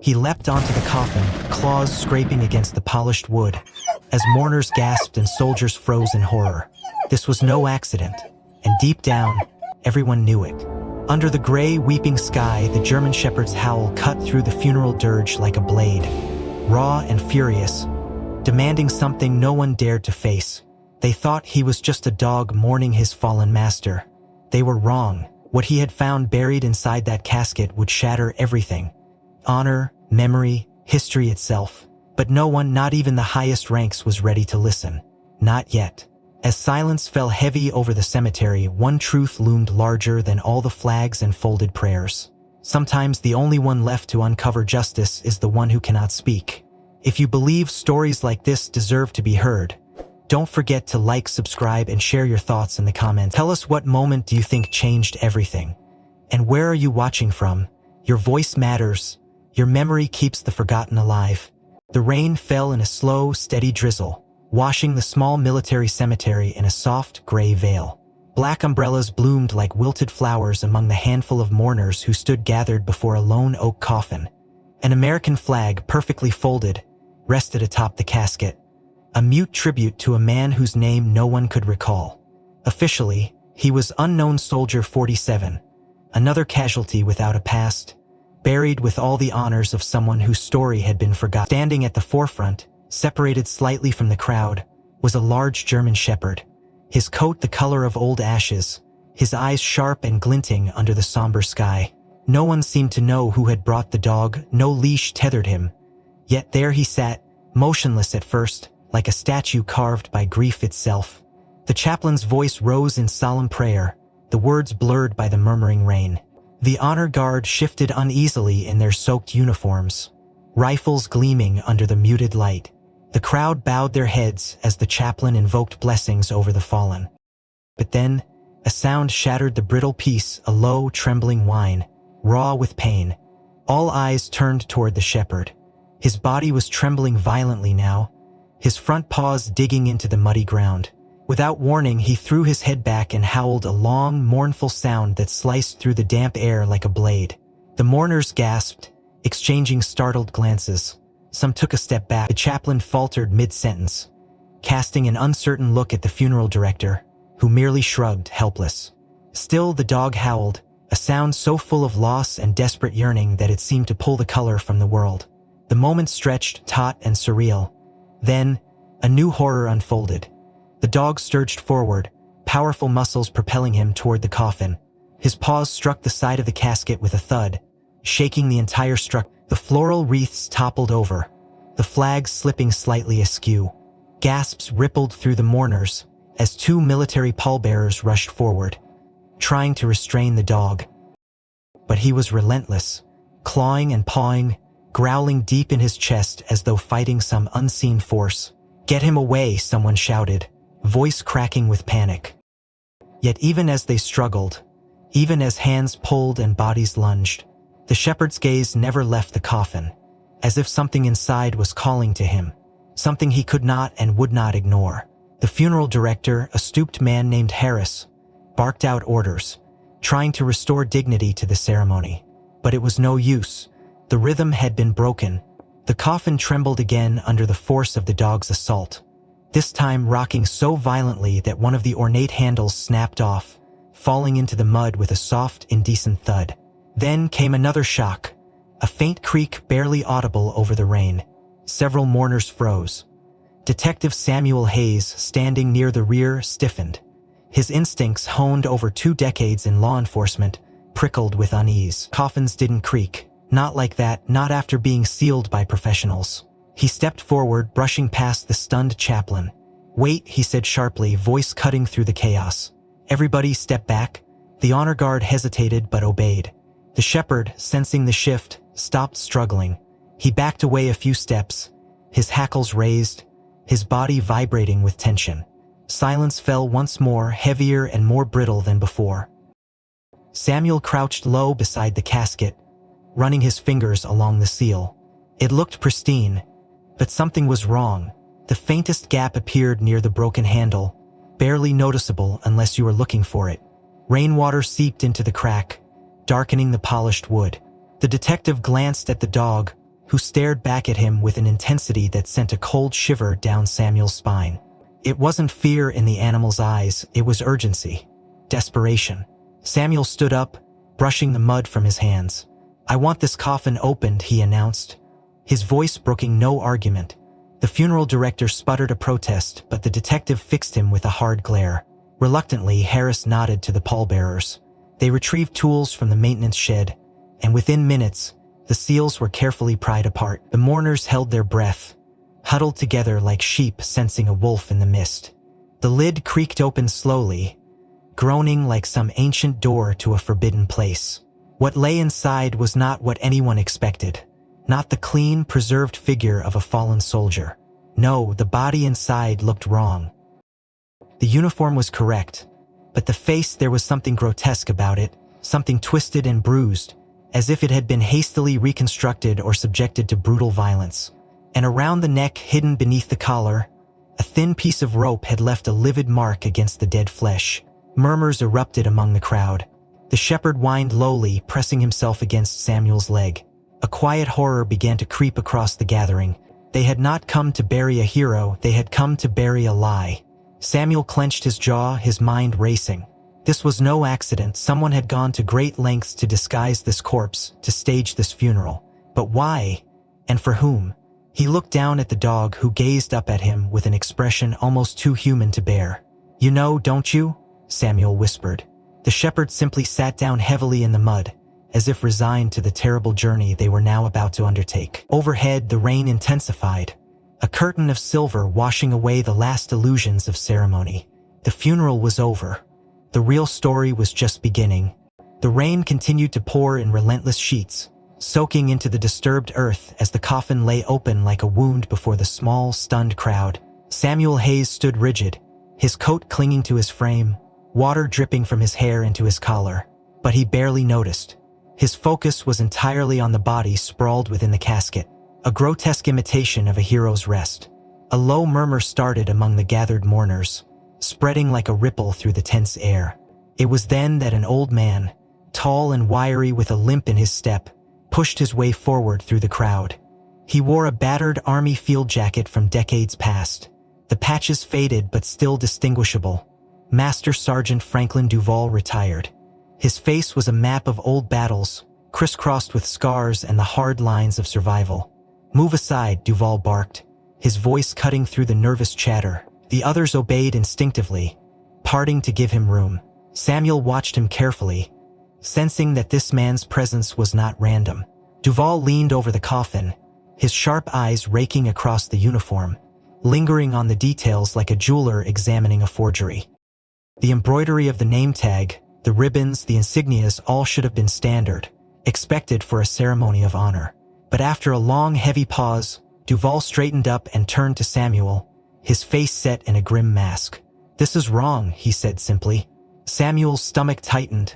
He leapt onto the coffin, claws scraping against the polished wood, as mourners gasped and soldiers froze in horror. This was no accident, and deep down, everyone knew it. Under the gray, weeping sky, the German shepherd's howl cut through the funeral dirge like a blade, raw and furious, demanding something no one dared to face. They thought he was just a dog mourning his fallen master. They were wrong. What he had found buried inside that casket would shatter everything. Honor, memory, history itself. But no one, not even the highest ranks, was ready to listen. Not yet. As silence fell heavy over the cemetery, one truth loomed larger than all the flags and folded prayers. Sometimes the only one left to uncover justice is the one who cannot speak. If you believe stories like this deserve to be heard, don't forget to like, subscribe, and share your thoughts in the comments. Tell us, what moment do you think changed everything? And where are you watching from? Your voice matters. Your memory keeps the forgotten alive. The rain fell in a slow, steady drizzle, washing the small military cemetery in a soft, gray veil. Black umbrellas bloomed like wilted flowers among the handful of mourners who stood gathered before a lone oak coffin. An American flag, perfectly folded, rested atop the casket, a mute tribute to a man whose name no one could recall. Officially, he was Unknown Soldier 47, another casualty without a past, buried with all the honors of someone whose story had been forgotten. Standing at the forefront, separated slightly from the crowd, was a large German shepherd, his coat the color of old ashes, his eyes sharp and glinting under the somber sky. No one seemed to know who had brought the dog, no leash tethered him. Yet there he sat, motionless at first, like a statue carved by grief itself. The chaplain's voice rose in solemn prayer, the words blurred by the murmuring rain. The honor guard shifted uneasily in their soaked uniforms, rifles gleaming under the muted light. The crowd bowed their heads as the chaplain invoked blessings over the fallen. But then, a sound shattered the brittle peace, a low, trembling whine, raw with pain. All eyes turned toward the shepherd. His body was trembling violently now, his front paws digging into the muddy ground. Without warning, he threw his head back and howled a long, mournful sound that sliced through the damp air like a blade. The mourners gasped, exchanging startled glances. Some took a step back. The chaplain faltered mid-sentence, casting an uncertain look at the funeral director, who merely shrugged, helpless. Still the dog howled, a sound so full of loss and desperate yearning that it seemed to pull the color from the world. The moment stretched, taut and surreal. Then, a new horror unfolded. The dog surged forward, powerful muscles propelling him toward the coffin. His paws struck the side of the casket with a thud, shaking the entire structure. The floral wreaths toppled over, the flags slipping slightly askew. Gasps rippled through the mourners as two military pallbearers rushed forward, trying to restrain the dog. But he was relentless, clawing and pawing, growling deep in his chest as though fighting some unseen force. "Get him away," someone shouted, voice cracking with panic. Yet even as they struggled, even as hands pulled and bodies lunged, the shepherd's gaze never left the coffin, as if something inside was calling to him, something he could not and would not ignore. The funeral director, a stooped man named Harris, barked out orders, trying to restore dignity to the ceremony. But it was no use. The rhythm had been broken. The coffin trembled again under the force of the dog's assault, this time rocking so violently that one of the ornate handles snapped off, falling into the mud with a soft, indecent thud. Then came another shock, a faint creak barely audible over the rain. Several mourners froze. Detective Samuel Hayes, standing near the rear, stiffened. His instincts, honed over 2 decades in law enforcement, prickled with unease. Coffins didn't creak. Not like that, not after being sealed by professionals. He stepped forward, brushing past the stunned chaplain. "Wait," he said sharply, voice cutting through the chaos. "Everybody step back." The honor guard hesitated but obeyed. The shepherd, sensing the shift, stopped struggling. He backed away a few steps, his hackles raised, his body vibrating with tension. Silence fell once more, heavier and more brittle than before. Samuel crouched low beside the casket, running his fingers along the seal. It looked pristine, but something was wrong. The faintest gap appeared near the broken handle, barely noticeable unless you were looking for it. Rainwater seeped into the crack, darkening the polished wood. The detective glanced at the dog, who stared back at him with an intensity that sent a cold shiver down Samuel's spine. It wasn't fear in the animal's eyes, it was urgency. Desperation. Samuel stood up, brushing the mud from his hands. "I want this coffin opened," he announced, his voice brooking no argument. The funeral director sputtered a protest, but the detective fixed him with a hard glare. Reluctantly, Harris nodded to the pallbearers. They retrieved tools from the maintenance shed, and within minutes, the seals were carefully pried apart. The mourners held their breath, huddled together like sheep sensing a wolf in the mist. The lid creaked open slowly, groaning like some ancient door to a forbidden place. What lay inside was not what anyone expected. Not the clean, preserved figure of a fallen soldier. No, the body inside looked wrong. The uniform was correct, but the face, there was something grotesque about it, something twisted and bruised, as if it had been hastily reconstructed or subjected to brutal violence. And around the neck, hidden beneath the collar, a thin piece of rope had left a livid mark against the dead flesh. Murmurs erupted among the crowd. The shepherd whined lowly, pressing himself against Samuel's leg. A quiet horror began to creep across the gathering. They had not come to bury a hero, they had come to bury a lie. Samuel clenched his jaw, his mind racing. This was no accident. Someone had gone to great lengths to disguise this corpse, to stage this funeral. But why? And for whom? He looked down at the dog, who gazed up at him with an expression almost too human to bear. "You know, don't you?" Samuel whispered. The shepherd simply sat down heavily in the mud, as if resigned to the terrible journey they were now about to undertake. Overhead, the rain intensified, a curtain of silver washing away the last illusions of ceremony. The funeral was over. The real story was just beginning. The rain continued to pour in relentless sheets, soaking into the disturbed earth as the coffin lay open like a wound before the small, stunned crowd. Samuel Hayes stood rigid, his coat clinging to his frame, water dripping from his hair into his collar. But he barely noticed. His focus was entirely on the body sprawled within the casket, a grotesque imitation of a hero's rest. A low murmur started among the gathered mourners, spreading like a ripple through the tense air. It was then that an old man, tall and wiry with a limp in his step, pushed his way forward through the crowd. He wore a battered army field jacket from decades past, the patches faded but still distinguishable. Master Sergeant Franklin Duval, retired. His face was a map of old battles, crisscrossed with scars and the hard lines of survival. "Move aside," Duval barked, his voice cutting through the nervous chatter. The others obeyed instinctively, parting to give him room. Samuel watched him carefully, sensing that this man's presence was not random. Duval leaned over the coffin, his sharp eyes raking across the uniform, lingering on the details like a jeweler examining a forgery. The embroidery of the name tag, the ribbons, the insignias, all should have been standard, expected for a ceremony of honor. But after a long, heavy pause, Duval straightened up and turned to Samuel, his face set in a grim mask. "This is wrong," he said simply. Samuel's stomach tightened.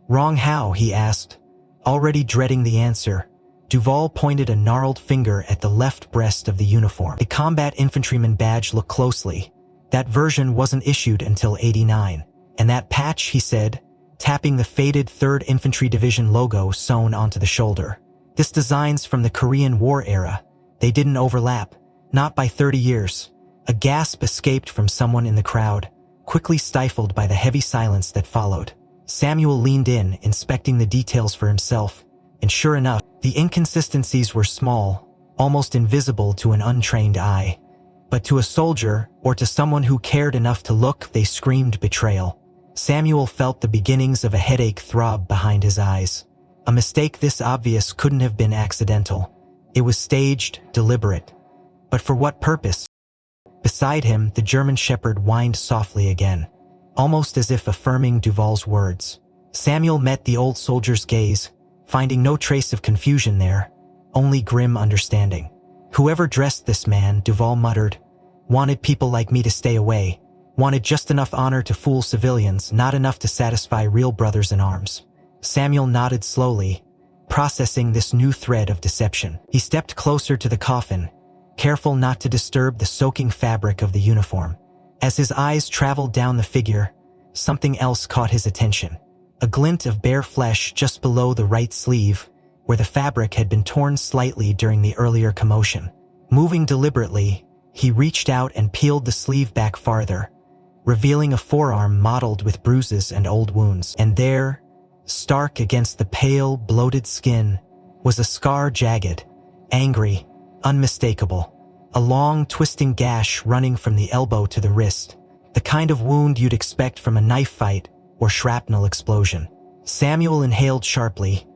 "Wrong how?" he asked, already dreading the answer. Duval pointed a gnarled finger at the left breast of the uniform. The combat infantryman badge. "Look closely. That version wasn't issued until '89. And that patch," he said, tapping the faded 3rd Infantry Division logo sewn onto the shoulder. "This design's from the Korean War era. They didn't overlap. Not by 30 years. A gasp escaped from someone in the crowd, quickly stifled by the heavy silence that followed. Samuel leaned in, inspecting the details for himself, and sure enough, the inconsistencies were small, almost invisible to an untrained eye. But to a soldier, or to someone who cared enough to look, they screamed betrayal. Samuel felt the beginnings of a headache throb behind his eyes. A mistake this obvious couldn't have been accidental. It was staged, deliberate. But for what purpose? Beside him, the German shepherd whined softly again, almost as if affirming Duval's words. Samuel met the old soldier's gaze, finding no trace of confusion there, only grim understanding. "Whoever dressed this man," Duval muttered, "wanted people like me to stay away, wanted just enough honor to fool civilians, not enough to satisfy real brothers in arms." Samuel nodded slowly, processing this new thread of deception. He stepped closer to the coffin, careful not to disturb the soaking fabric of the uniform. As his eyes traveled down the figure, something else caught his attention. A glint of bare flesh just below the right sleeve, where the fabric had been torn slightly during the earlier commotion. Moving deliberately, he reached out and peeled the sleeve back farther, revealing a forearm mottled with bruises and old wounds. And there, stark against the pale, bloated skin, was a scar, jagged, angry, unmistakable. A long, twisting gash running from the elbow to the wrist, the kind of wound you'd expect from a knife fight or shrapnel explosion. Samuel inhaled sharply.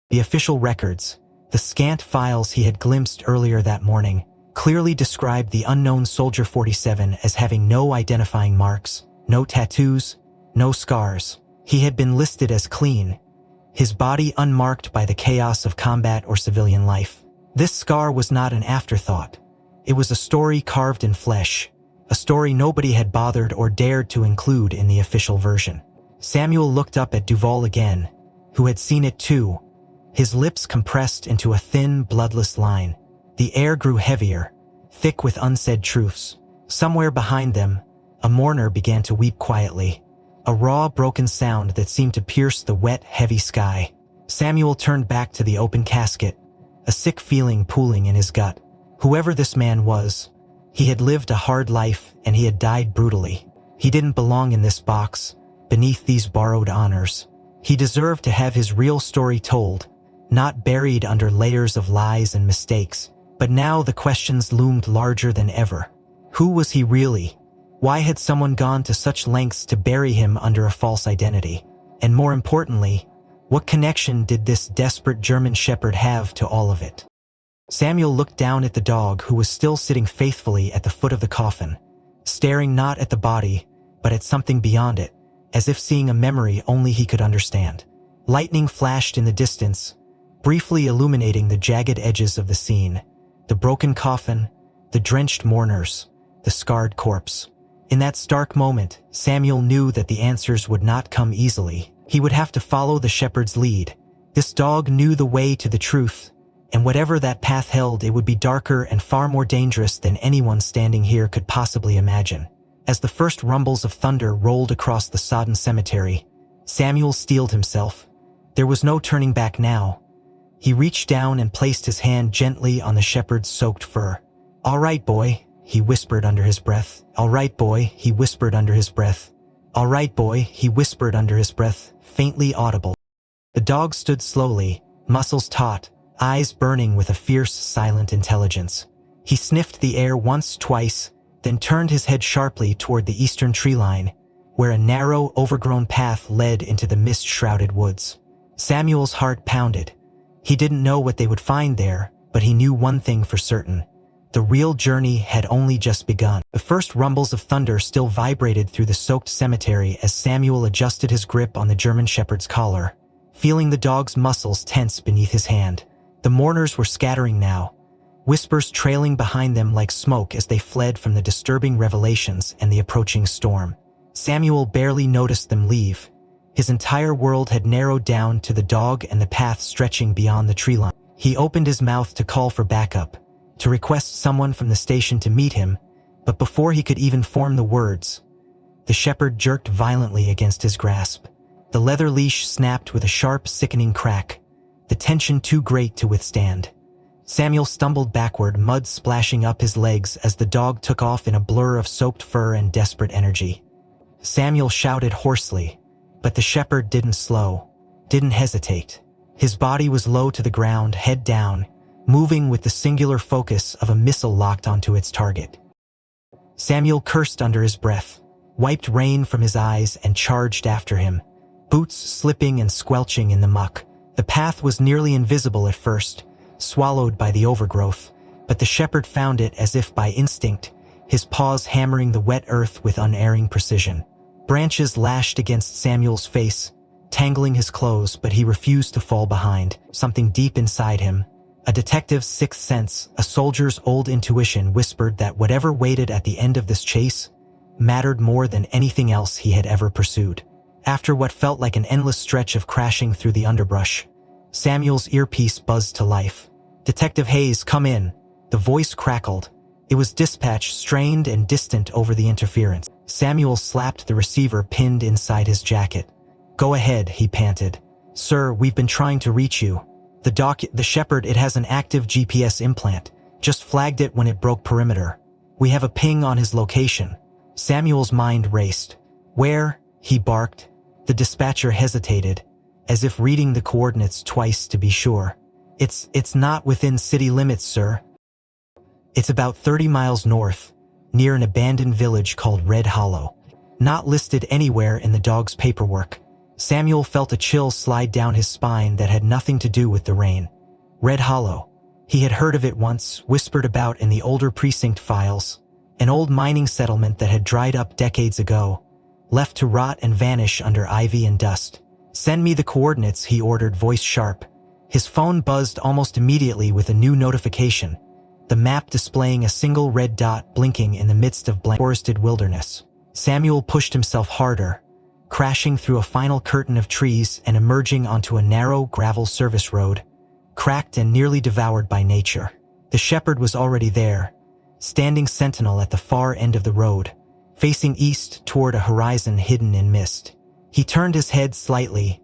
The official records, the scant files he had glimpsed earlier that morning, clearly described the unknown Soldier 47 as having no identifying marks, no tattoos, no scars. He had been listed as clean, his body unmarked by the chaos of combat or civilian life. This scar was not an afterthought. It was a story carved in flesh, a story nobody had bothered or dared to include in the official version. Samuel looked up at Duval again, who had seen it too, his lips compressed into a thin, bloodless line. The air grew heavier, thick with unsaid truths. Somewhere behind them, a mourner began to weep quietly, a raw, broken sound that seemed to pierce the wet, heavy sky. Samuel turned back to the open casket, a sick feeling pooling in his gut. Whoever this man was, he had lived a hard life and he had died brutally. He didn't belong in this box, beneath these borrowed honors. He deserved to have his real story told, not buried under layers of lies and mistakes. But now the questions loomed larger than ever. Who was he really? Why had someone gone to such lengths to bury him under a false identity? And more importantly, what connection did this desperate German shepherd have to all of it? Samuel looked down at the dog, who was still sitting faithfully at the foot of the coffin, staring not at the body, but at something beyond it, as if seeing a memory only he could understand. Lightning flashed in the distance, briefly illuminating the jagged edges of the scene, the broken coffin, the drenched mourners, the scarred corpse. In that stark moment, Samuel knew that the answers would not come easily. He would have to follow the shepherd's lead. This dog knew the way to the truth, and whatever that path held, it would be darker and far more dangerous than anyone standing here could possibly imagine. As the first rumbles of thunder rolled across the sodden cemetery, Samuel steeled himself. There was no turning back now. He reached down and placed his hand gently on the shepherd's soaked fur. "All right, boy," he whispered under his breath. "All right, boy," he whispered under his breath. "All right, boy," he whispered under his breath, faintly audible. The dog stood slowly, muscles taut, eyes burning with a fierce, silent intelligence. He sniffed the air once, twice, then turned his head sharply toward the eastern tree line, where a narrow, overgrown path led into the mist-shrouded woods. Samuel's heart pounded. He didn't know what they would find there, but he knew one thing for certain. The real journey had only just begun. The first rumbles of thunder still vibrated through the soaked cemetery as Samuel adjusted his grip on the German shepherd's collar, feeling the dog's muscles tense beneath his hand. The mourners were scattering now, whispers trailing behind them like smoke as they fled from the disturbing revelations and the approaching storm. Samuel barely noticed them leave. His entire world had narrowed down to the dog and the path stretching beyond the tree line. He opened his mouth to call for backup, to request someone from the station to meet him, but before he could even form the words, the shepherd jerked violently against his grasp. The leather leash snapped with a sharp, sickening crack, the tension too great to withstand. Samuel stumbled backward, mud splashing up his legs as the dog took off in a blur of soaked fur and desperate energy. Samuel shouted hoarsely, but the shepherd didn't slow, didn't hesitate. His body was low to the ground, head down, moving with the singular focus of a missile locked onto its target. Samuel cursed under his breath, wiped rain from his eyes and charged after him, boots slipping and squelching in the muck. The path was nearly invisible at first, swallowed by the overgrowth, but the shepherd found it as if by instinct, his paws hammering the wet earth with unerring precision. Branches lashed against Samuel's face, tangling his clothes, but he refused to fall behind. Something deep inside him, a detective's sixth sense, a soldier's old intuition, whispered that whatever waited at the end of this chase mattered more than anything else he had ever pursued. After what felt like an endless stretch of crashing through the underbrush, Samuel's earpiece buzzed to life. "Detective Hayes, come in." The voice crackled. It was dispatch, strained and distant over the interference. Samuel slapped the receiver pinned inside his jacket. "Go ahead," he panted. "Sir, we've been trying to reach you." The shepherd, it has an active GPS implant. Just flagged it when it broke perimeter. We have a ping on his location. Samuel's mind raced. Where? He barked. The dispatcher hesitated, as if reading the coordinates twice to be sure. It's not within city limits, sir. It's about 30 miles north, near an abandoned village called Red Hollow. Not listed anywhere in the dog's paperwork. Samuel felt a chill slide down his spine that had nothing to do with the rain. Red Hollow. He had heard of it once, whispered about in the older precinct files. An old mining settlement that had dried up decades ago, left to rot and vanish under ivy and dust. Send me the coordinates, he ordered, voice sharp. His phone buzzed almost immediately with a new notification, the map displaying a single red dot blinking in the midst of blank forested wilderness. Samuel pushed himself harder, crashing through a final curtain of trees and emerging onto a narrow gravel service road, cracked and nearly devoured by nature. The shepherd was already there, standing sentinel at the far end of the road, facing east toward a horizon hidden in mist. He turned his head slightly,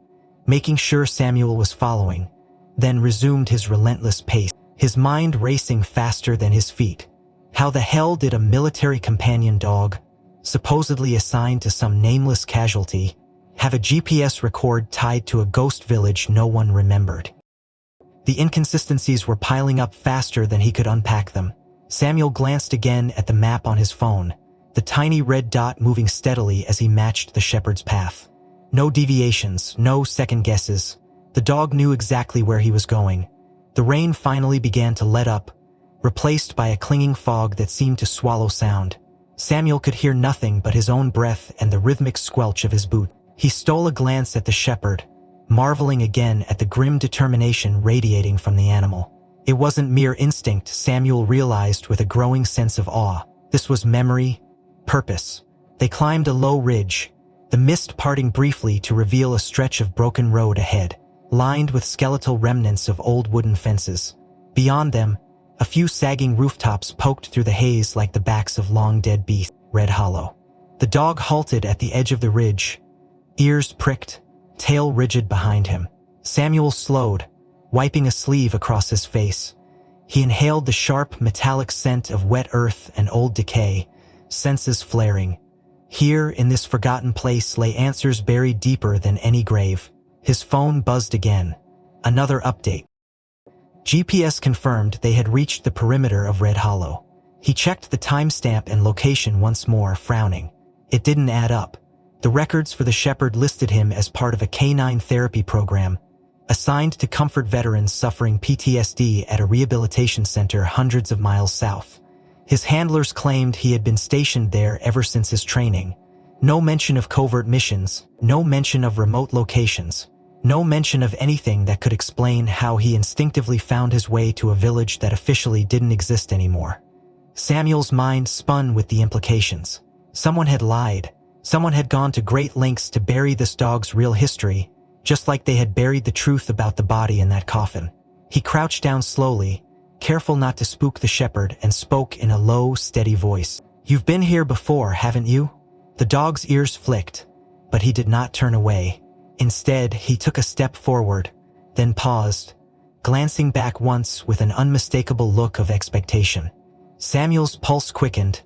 making sure Samuel was following, then resumed his relentless pace, his mind racing faster than his feet. How the hell did a military companion dog, supposedly assigned to some nameless casualty, have a GPS record tied to a ghost village no one remembered? The inconsistencies were piling up faster than he could unpack them. Samuel glanced again at the map on his phone, the tiny red dot moving steadily as he matched the shepherd's path. No deviations, no second guesses. The dog knew exactly where he was going. The rain finally began to let up, replaced by a clinging fog that seemed to swallow sound. Samuel could hear nothing but his own breath and the rhythmic squelch of his boot. He stole a glance at the shepherd, marveling again at the grim determination radiating from the animal. It wasn't mere instinct, Samuel realized with a growing sense of awe. This was memory, purpose. They climbed a low ridge, the mist parting briefly to reveal a stretch of broken road ahead, lined with skeletal remnants of old wooden fences. Beyond them, a few sagging rooftops poked through the haze like the backs of long-dead beasts. Red Hollow. The dog halted at the edge of the ridge, ears pricked, tail rigid behind him. Samuel slowed, wiping a sleeve across his face. He inhaled the sharp, metallic scent of wet earth and old decay, senses flaring. Here, in this forgotten place, lay answers buried deeper than any grave. His phone buzzed again. Another update. GPS confirmed they had reached the perimeter of Red Hollow. He checked the timestamp and location once more, frowning. It didn't add up. The records for the shepherd listed him as part of a canine therapy program, assigned to comfort veterans suffering PTSD at a rehabilitation center hundreds of miles south. His handlers claimed he had been stationed there ever since his training. No mention of covert missions, no mention of remote locations. No mention of anything that could explain how he instinctively found his way to a village that officially didn't exist anymore. Samuel's mind spun with the implications. Someone had lied. Someone had gone to great lengths to bury this dog's real history, just like they had buried the truth about the body in that coffin. He crouched down slowly, careful not to spook the shepherd, and spoke in a low, steady voice. "You've been here before, haven't you?" The dog's ears flicked, but he did not turn away. Instead, he took a step forward, then paused, glancing back once with an unmistakable look of expectation. Samuel's pulse quickened.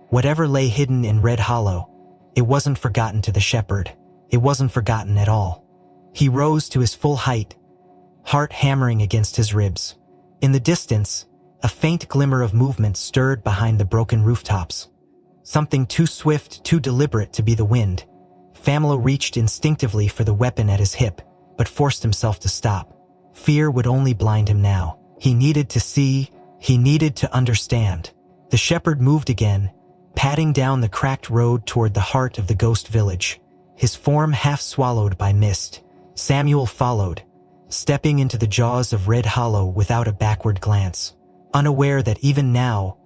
Whatever lay hidden in Red Hollow, it wasn't forgotten to the shepherd. It wasn't forgotten at all. He rose to his full height, heart hammering against his ribs. In the distance, a faint glimmer of movement stirred behind the broken rooftops. Something too swift, too deliberate to be the wind. Famelo reached instinctively for the weapon at his hip, but forced himself to stop. Fear would only blind him now. He needed to see, he needed to understand. The shepherd moved again, padding down the cracked road toward the heart of the ghost village, his form half swallowed by mist. Samuel followed, stepping into the jaws of Red Hollow without a backward glance, unaware that even now,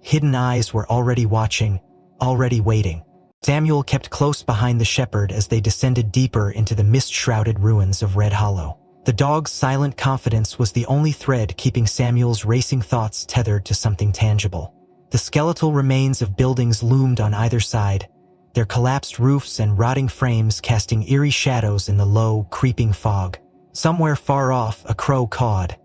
hidden eyes were already watching, already waiting. Samuel kept close behind the shepherd as they descended deeper into the mist-shrouded ruins of Red Hollow. The dog's silent confidence was the only thread keeping Samuel's racing thoughts tethered to something tangible. The skeletal remains of buildings loomed on either side, their collapsed roofs and rotting frames casting eerie shadows in the low, creeping fog. Somewhere far off, a crow cawed,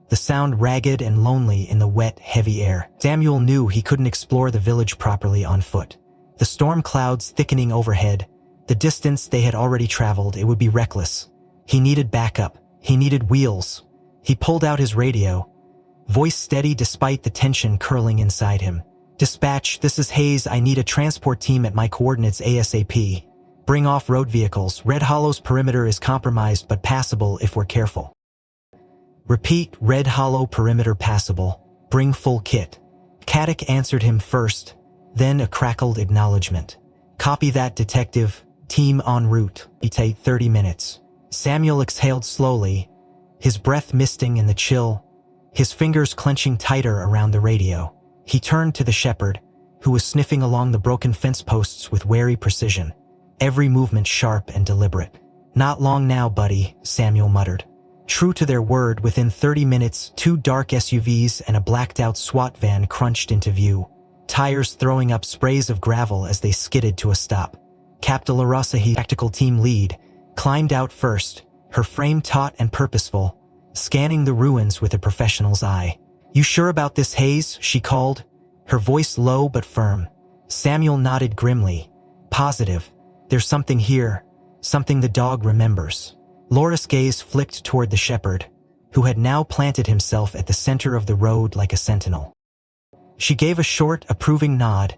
the sound ragged and lonely in the wet, heavy air. Samuel knew he couldn't explore the village properly on foot. The storm clouds thickening overhead, the distance they had already traveled, it would be reckless. He needed backup. He needed wheels. He pulled out his radio, voice steady despite the tension curling inside him. "Dispatch, this is Hayes. I need a transport team at my coordinates ASAP. Bring off-road vehicles. Red Hollow's perimeter is compromised but passable if we're careful." Repeat, Red Hollow perimeter passable. Bring full kit. Caddick answered him first, then a crackled acknowledgement. "Copy that, detective. Team en route. It'll take 30 minutes. Samuel exhaled slowly, his breath misting in the chill, his fingers clenching tighter around the radio. He turned to the shepherd, who was sniffing along the broken fence posts with wary precision, every movement sharp and deliberate. "Not long now, buddy," Samuel muttered. True to their word, within 30 minutes, 2 dark SUVs and a blacked-out SWAT van crunched into view, tires throwing up sprays of gravel as they skidded to a stop. Captain Larasahi, tactical team lead, climbed out first, her frame taut and purposeful, scanning the ruins with a professional's eye. "You sure about this, Hayes?" she called, her voice low but firm. Samuel nodded grimly. "Positive. There's something here, something the dog remembers." Laura's gaze flicked toward the shepherd, who had now planted himself at the center of the road like a sentinel. She gave a short, approving nod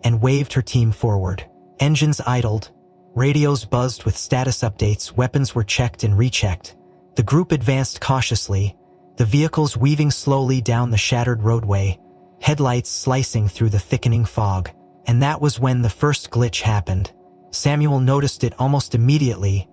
and waved her team forward. Engines idled, radios buzzed with status updates, weapons were checked and rechecked. The group advanced cautiously, the vehicles weaving slowly down the shattered roadway, headlights slicing through the thickening fog. And that was when the first glitch happened. Samuel noticed it almost immediately,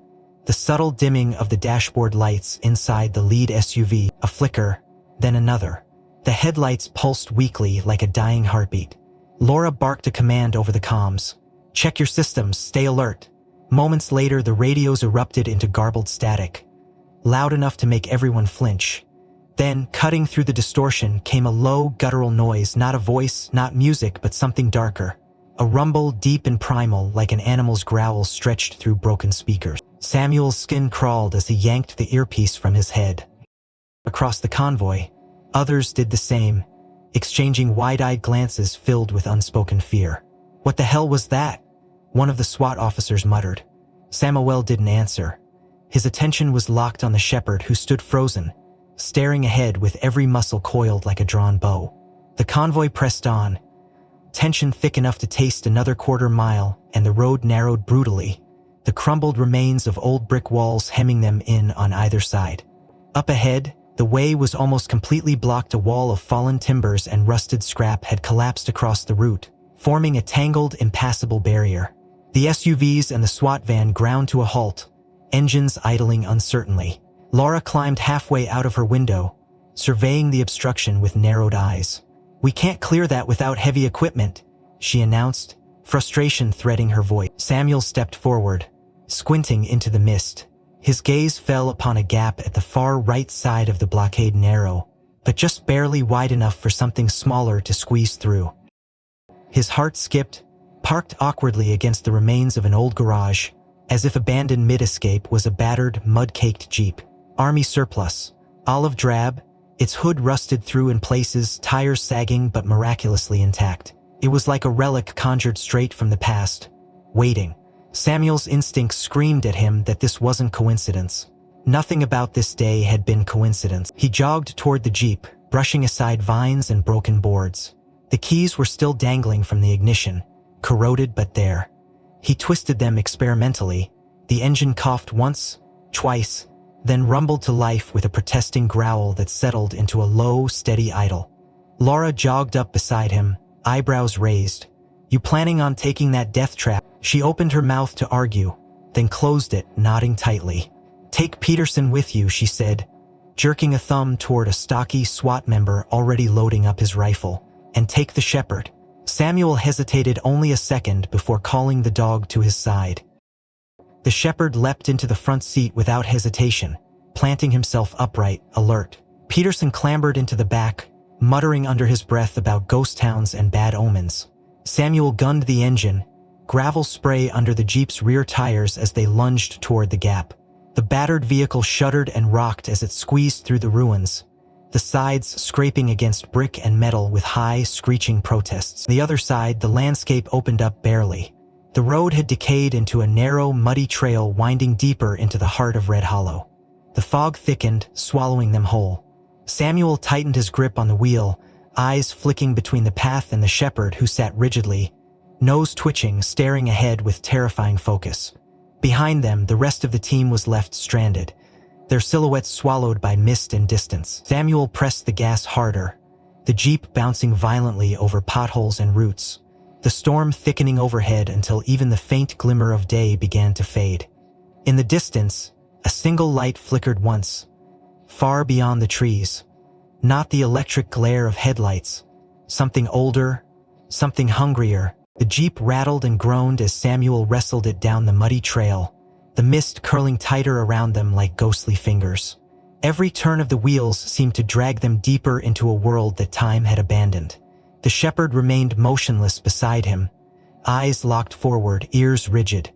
the subtle dimming of the dashboard lights inside the lead SUV, a flicker, then another. The headlights pulsed weakly like a dying heartbeat. Laura barked a command over the comms. "Check your systems, stay alert." Moments later, the radios erupted into garbled static, loud enough to make everyone flinch. Then, cutting through the distortion, came a low, guttural noise, not a voice, not music, but something darker. A rumble deep and primal, like an animal's growl stretched through broken speakers. Samuel's skin crawled as he yanked the earpiece from his head. Across the convoy, others did the same, exchanging wide-eyed glances filled with unspoken fear. "What the hell was that?" one of the SWAT officers muttered. Samuel didn't answer. His attention was locked on the shepherd, who stood frozen, staring ahead with every muscle coiled like a drawn bow. The convoy pressed on, tension thick enough to taste another quarter-mile, and the road narrowed brutally, the crumbled remains of old brick walls hemming them in on either side. Up ahead, the way was almost completely blocked. A wall of fallen timbers and rusted scrap had collapsed across the route, forming a tangled, impassable barrier. The SUVs and the SWAT van ground to a halt, engines idling uncertainly. Laura climbed halfway out of her window, surveying the obstruction with narrowed eyes. "We can't clear that without heavy equipment," she announced, frustration threading her voice. Samuel stepped forward, squinting into the mist. His gaze fell upon a gap at the far right side of the blockade, narrow, but just barely wide enough for something smaller to squeeze through. His heart skipped, parked awkwardly against the remains of an old garage, as if abandoned mid-escape, was a battered, mud-caked Jeep. Army surplus, olive drab, its hood rusted through in places, tires sagging but miraculously intact. It was like a relic conjured straight from the past, waiting. Samuel's instincts screamed at him that this wasn't coincidence. Nothing about this day had been coincidence. He jogged toward the Jeep, brushing aside vines and broken boards. The keys were still dangling from the ignition, corroded but there. He twisted them experimentally. The engine coughed once, twice, then rumbled to life with a protesting growl that settled into a low, steady idle. Laura jogged up beside him, eyebrows raised. "You planning on taking that death trap?" She opened her mouth to argue, then closed it, nodding tightly. "Take Peterson with you," she said, jerking a thumb toward a stocky SWAT member already loading up his rifle. "And take the shepherd." Samuel hesitated only a second before calling the dog to his side. The shepherd leapt into the front seat without hesitation, planting himself upright, alert. Peterson clambered into the back, muttering under his breath about ghost towns and bad omens. Samuel gunned the engine, gravel spray under the Jeep's rear tires as they lunged toward the gap. The battered vehicle shuddered and rocked as it squeezed through the ruins, the sides scraping against brick and metal with high, screeching protests. On the other side, the landscape opened up barely. The road had decayed into a narrow, muddy trail winding deeper into the heart of Red Hollow. The fog thickened, swallowing them whole. Samuel tightened his grip on the wheel, eyes flicking between the path and the shepherd who sat rigidly, nose twitching, staring ahead with terrifying focus. Behind them, the rest of the team was left stranded, their silhouettes swallowed by mist and distance. Samuel pressed the gas harder, the Jeep bouncing violently over potholes and roots, the storm thickening overhead until even the faint glimmer of day began to fade. In the distance, a single light flickered once, far beyond the trees. Not the electric glare of headlights. Something older, something hungrier. The Jeep rattled and groaned as Samuel wrestled it down the muddy trail, the mist curling tighter around them like ghostly fingers. Every turn of the wheels seemed to drag them deeper into a world that time had abandoned. The shepherd remained motionless beside him, eyes locked forward, ears rigid.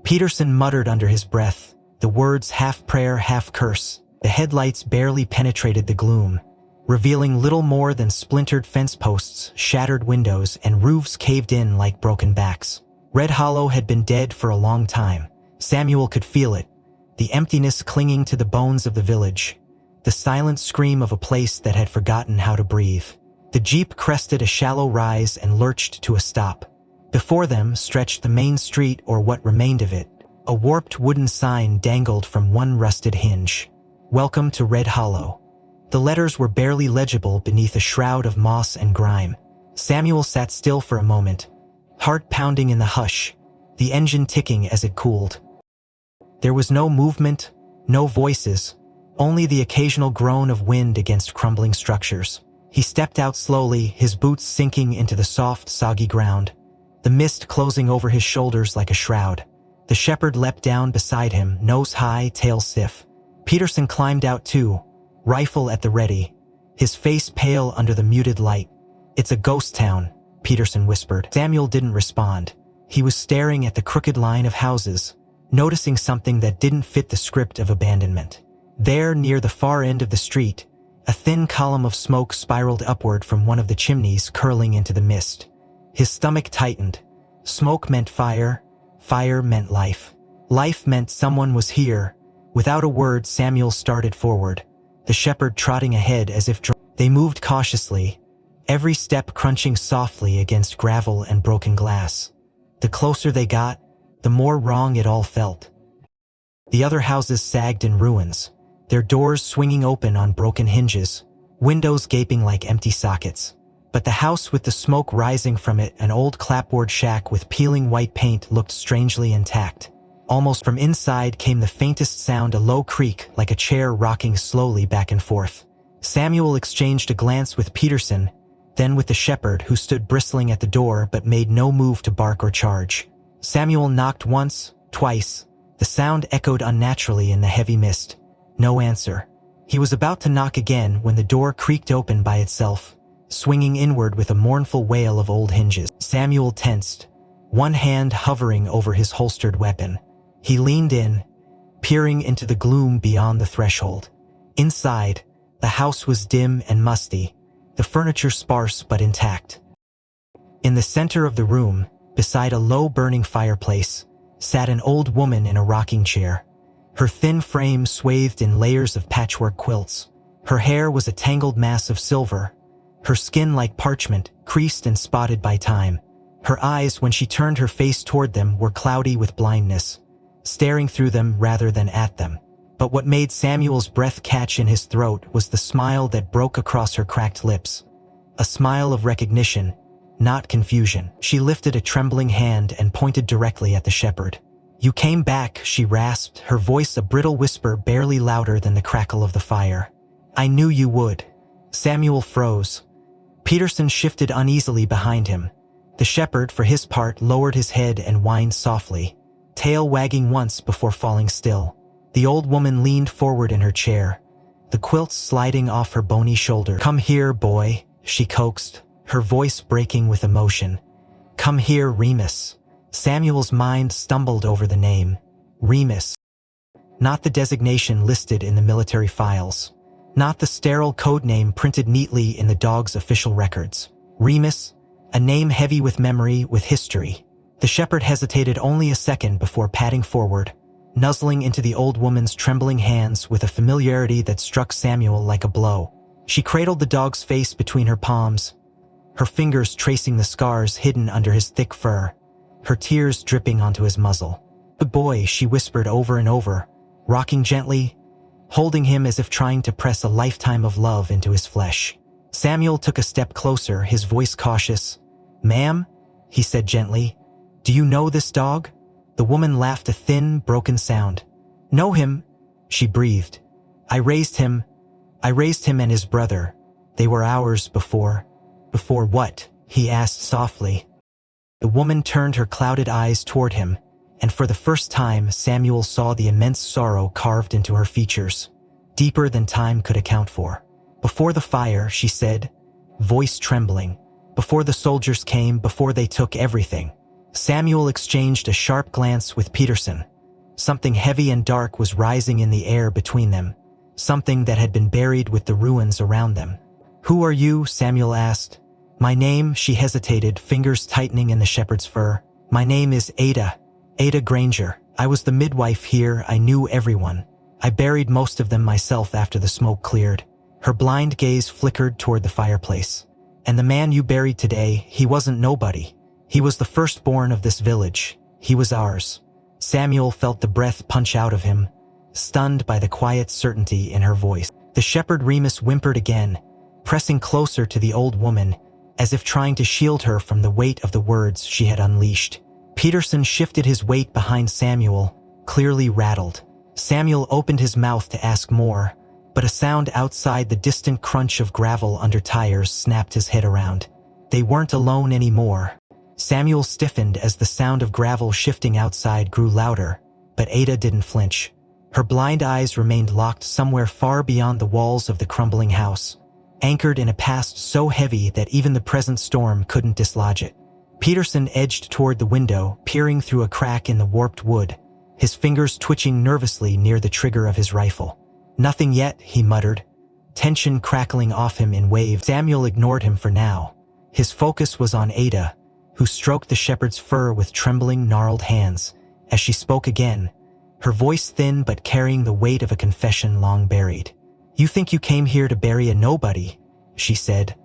Peterson muttered under his breath, the words half prayer, half curse. The headlights barely penetrated the gloom, revealing little more than splintered fence posts, shattered windows, and roofs caved in like broken backs. Red Hollow had been dead for a long time. Samuel could feel it, the emptiness clinging to the bones of the village, the silent scream of a place that had forgotten how to breathe. The Jeep crested a shallow rise and lurched to a stop. Before them stretched the main street, or what remained of it. A warped wooden sign dangled from one rusted hinge. Welcome to Red Hollow. The letters were barely legible beneath a shroud of moss and grime. Samuel sat still for a moment, heart pounding in the hush, the engine ticking as it cooled. There was no movement, no voices, only the occasional groan of wind against crumbling structures. He stepped out slowly, his boots sinking into the soft, soggy ground, the mist closing over his shoulders like a shroud. The shepherd leapt down beside him, nose high, tail stiff. Peterson climbed out too, rifle at the ready, his face pale under the muted light. It's a ghost town, Peterson whispered. Samuel didn't respond. He was staring at the crooked line of houses, noticing something that didn't fit the script of abandonment. There, near the far end of the street, a thin column of smoke spiraled upward from one of the chimneys, curling into the mist. His stomach tightened. Smoke meant fire, fire meant life. Life meant someone was here. Without a word, Samuel started forward, the shepherd trotting ahead as if they moved cautiously, every step crunching softly against gravel and broken glass. The closer they got, the more wrong it all felt. The other houses sagged in ruins, their doors swinging open on broken hinges, windows gaping like empty sockets. But the house with the smoke rising from it, an old clapboard shack with peeling white paint, looked strangely intact. Almost from inside came the faintest sound, a low creak, like a chair rocking slowly back and forth. Samuel exchanged a glance with Peterson, then with the shepherd, who stood bristling at the door but made no move to bark or charge. Samuel knocked once, twice. The sound echoed unnaturally in the heavy mist. No answer. He was about to knock again when the door creaked open by itself, swinging inward with a mournful wail of old hinges. Samuel tensed, one hand hovering over his holstered weapon. He leaned in, peering into the gloom beyond the threshold. Inside, the house was dim and musty, the furniture sparse but intact. In the center of the room, beside a low burning fireplace, sat an old woman in a rocking chair, her thin frame swathed in layers of patchwork quilts. Her hair was a tangled mass of silver, her skin like parchment, creased and spotted by time. Her eyes, when she turned her face toward them, were cloudy with blindness, staring through them rather than at them. But what made Samuel's breath catch in his throat was the smile that broke across her cracked lips. A smile of recognition, not confusion. She lifted a trembling hand and pointed directly at the shepherd. "You came back," she rasped, her voice a brittle whisper barely louder than the crackle of the fire. "I knew you would." Samuel froze. Peterson shifted uneasily behind him. The shepherd, for his part, lowered his head and whined softly, tail wagging once before falling still. The old woman leaned forward in her chair, the quilts sliding off her bony shoulder. "Come here, boy," she coaxed, her voice breaking with emotion. "Come here, Remus." Samuel's mind stumbled over the name. Remus. not the designation listed in the military files, not the sterile code name printed neatly in the dog's official records. Remus, a name heavy with memory, with history. The shepherd hesitated only a second before padding forward, nuzzling into the old woman's trembling hands with a familiarity that struck Samuel like a blow. She cradled the dog's face between her palms, her fingers tracing the scars hidden under his thick fur, her tears dripping onto his muzzle. "Good boy," she whispered over and over, rocking gently, holding him as if trying to press a lifetime of love into his flesh. Samuel took a step closer, his voice cautious. "Ma'am," he said gently, "do you know this dog?" The woman laughed a thin, broken sound. "Know him?" she breathed. I raised him and his brother. They were ours before." "Before what?" he asked softly. The woman turned her clouded eyes toward him, and for the first time Samuel saw the immense sorrow carved into her features, deeper than time could account for. "Before the fire," she said, voice trembling. "Before the soldiers came, before they took everything." Samuel exchanged a sharp glance with Peterson. Something heavy and dark was rising in the air between them, something that had been buried with the ruins around them. "Who are you?" Samuel asked. "My name," she hesitated, fingers tightening in the shepherd's fur. "My name is Ada. Ada Granger. I was the midwife here. I knew everyone. I buried most of them myself after the smoke cleared." Her blind gaze flickered toward the fireplace. "And the man you buried today, he wasn't nobody. He was the firstborn of this village. He was ours." Samuel felt the breath punch out of him, stunned by the quiet certainty in her voice. The shepherd Remus whimpered again, pressing closer to the old woman, as if trying to shield her from the weight of the words she had unleashed. Peterson shifted his weight behind Samuel, clearly rattled. Samuel opened his mouth to ask more, but a sound outside, the distant crunch of gravel under tires, snapped his head around. They weren't alone anymore. Samuel stiffened as the sound of gravel shifting outside grew louder, but Ada didn't flinch. Her blind eyes remained locked somewhere far beyond the walls of the crumbling house, anchored in a past so heavy that even the present storm couldn't dislodge it. Peterson edged toward the window, peering through a crack in the warped wood, his fingers twitching nervously near the trigger of his rifle. "Nothing yet," he muttered, tension crackling off him in waves. Samuel ignored him for now. His focus was on Ada, who stroked the shepherd's fur with trembling, gnarled hands. As she spoke again, her voice thin but carrying the weight of a confession long buried. "You think you came here to bury a nobody," she said,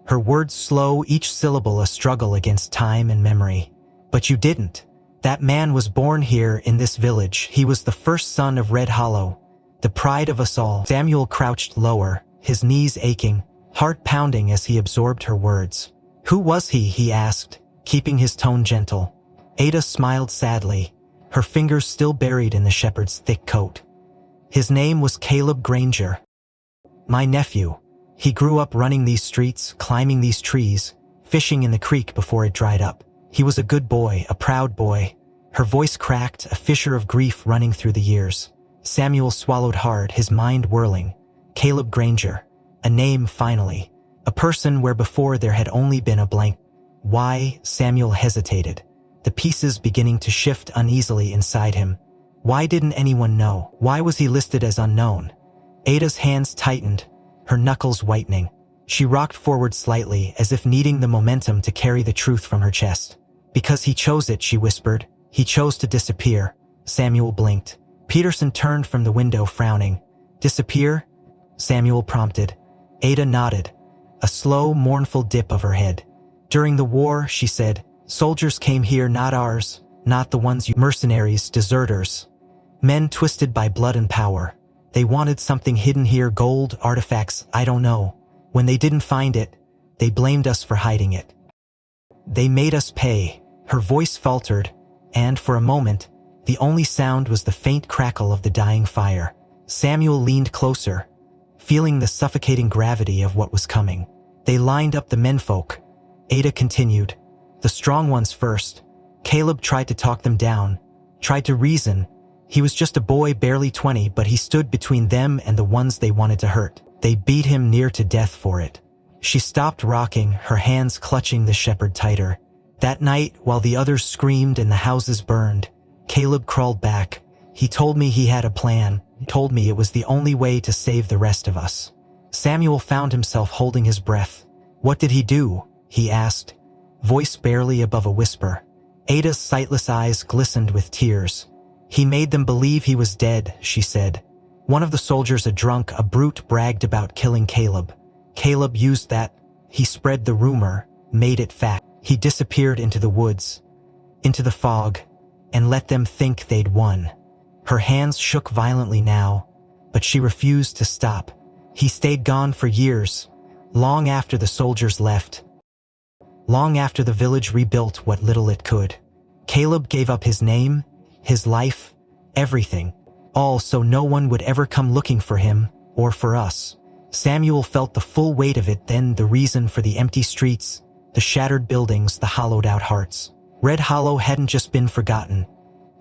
her words slow, each syllable a struggle against time and memory. "But you didn't. That man was born here in this village. He was the first son of Red Hollow, the pride of us all." Samuel crouched lower, his knees aching, heart pounding as he absorbed her words. "Who was he?" asked, keeping his tone gentle. Ada smiled sadly, her fingers still buried in the shepherd's thick coat. "His name was Caleb Granger. My nephew. He grew up running these streets, climbing these trees, fishing in the creek before it dried up. He was a good boy, a proud boy." Her voice cracked, a fissure of grief running through the years. Samuel swallowed hard, his mind whirling. Caleb Granger. A name, finally. A person where before there had only been a blank. Why? Samuel hesitated, the pieces beginning to shift uneasily inside him. Why didn't anyone know? Why was he listed as unknown? Ada's hands tightened, her knuckles whitening. She rocked forward slightly, as if needing the momentum to carry the truth from her chest. "Because he chose it," she whispered. "He chose to disappear." Samuel blinked. Peterson turned from the window, frowning. "Disappear?" Samuel prompted. Ada nodded, a slow, mournful dip of her head. "During the war," she said, "soldiers came here, not ours, not the ones you— mercenaries, deserters. Men twisted by blood and power. They wanted something hidden here, gold, artifacts, I don't know. When they didn't find it, they blamed us for hiding it. They made us pay." Her voice faltered, and for a moment, the only sound was the faint crackle of the dying fire. Samuel leaned closer, feeling the suffocating gravity of what was coming. "They lined up the menfolk," Ada continued. "The strong ones first. Caleb tried to talk them down, tried to reason. He was just a boy, barely 20, but he stood between them and the ones they wanted to hurt. They beat him near to death for it." She stopped rocking, her hands clutching the shepherd tighter. "That night, while the others screamed and the houses burned, Caleb crawled back, He told me he had a plan, told me it was the only way to save the rest of us. Samuel found himself holding his breath. What did he do? He asked, voice barely above a whisper. Ada's sightless eyes glistened with tears. He made them believe he was dead, she said. One of the soldiers, a drunk, a brute, bragged about killing Caleb. Caleb used that. He spread the rumor, made it fact. He disappeared into the woods, into the fog, and let them think they'd won. Her hands shook violently now, but she refused to stop. He stayed gone for years, long after the soldiers left, long after the village rebuilt what little it could. Caleb gave up his name, his life, everything, all so no one would ever come looking for him or for us. Samuel felt the full weight of it then, the reason for the empty streets, the shattered buildings, the hollowed-out hearts. Red Hollow hadn't just been forgotten.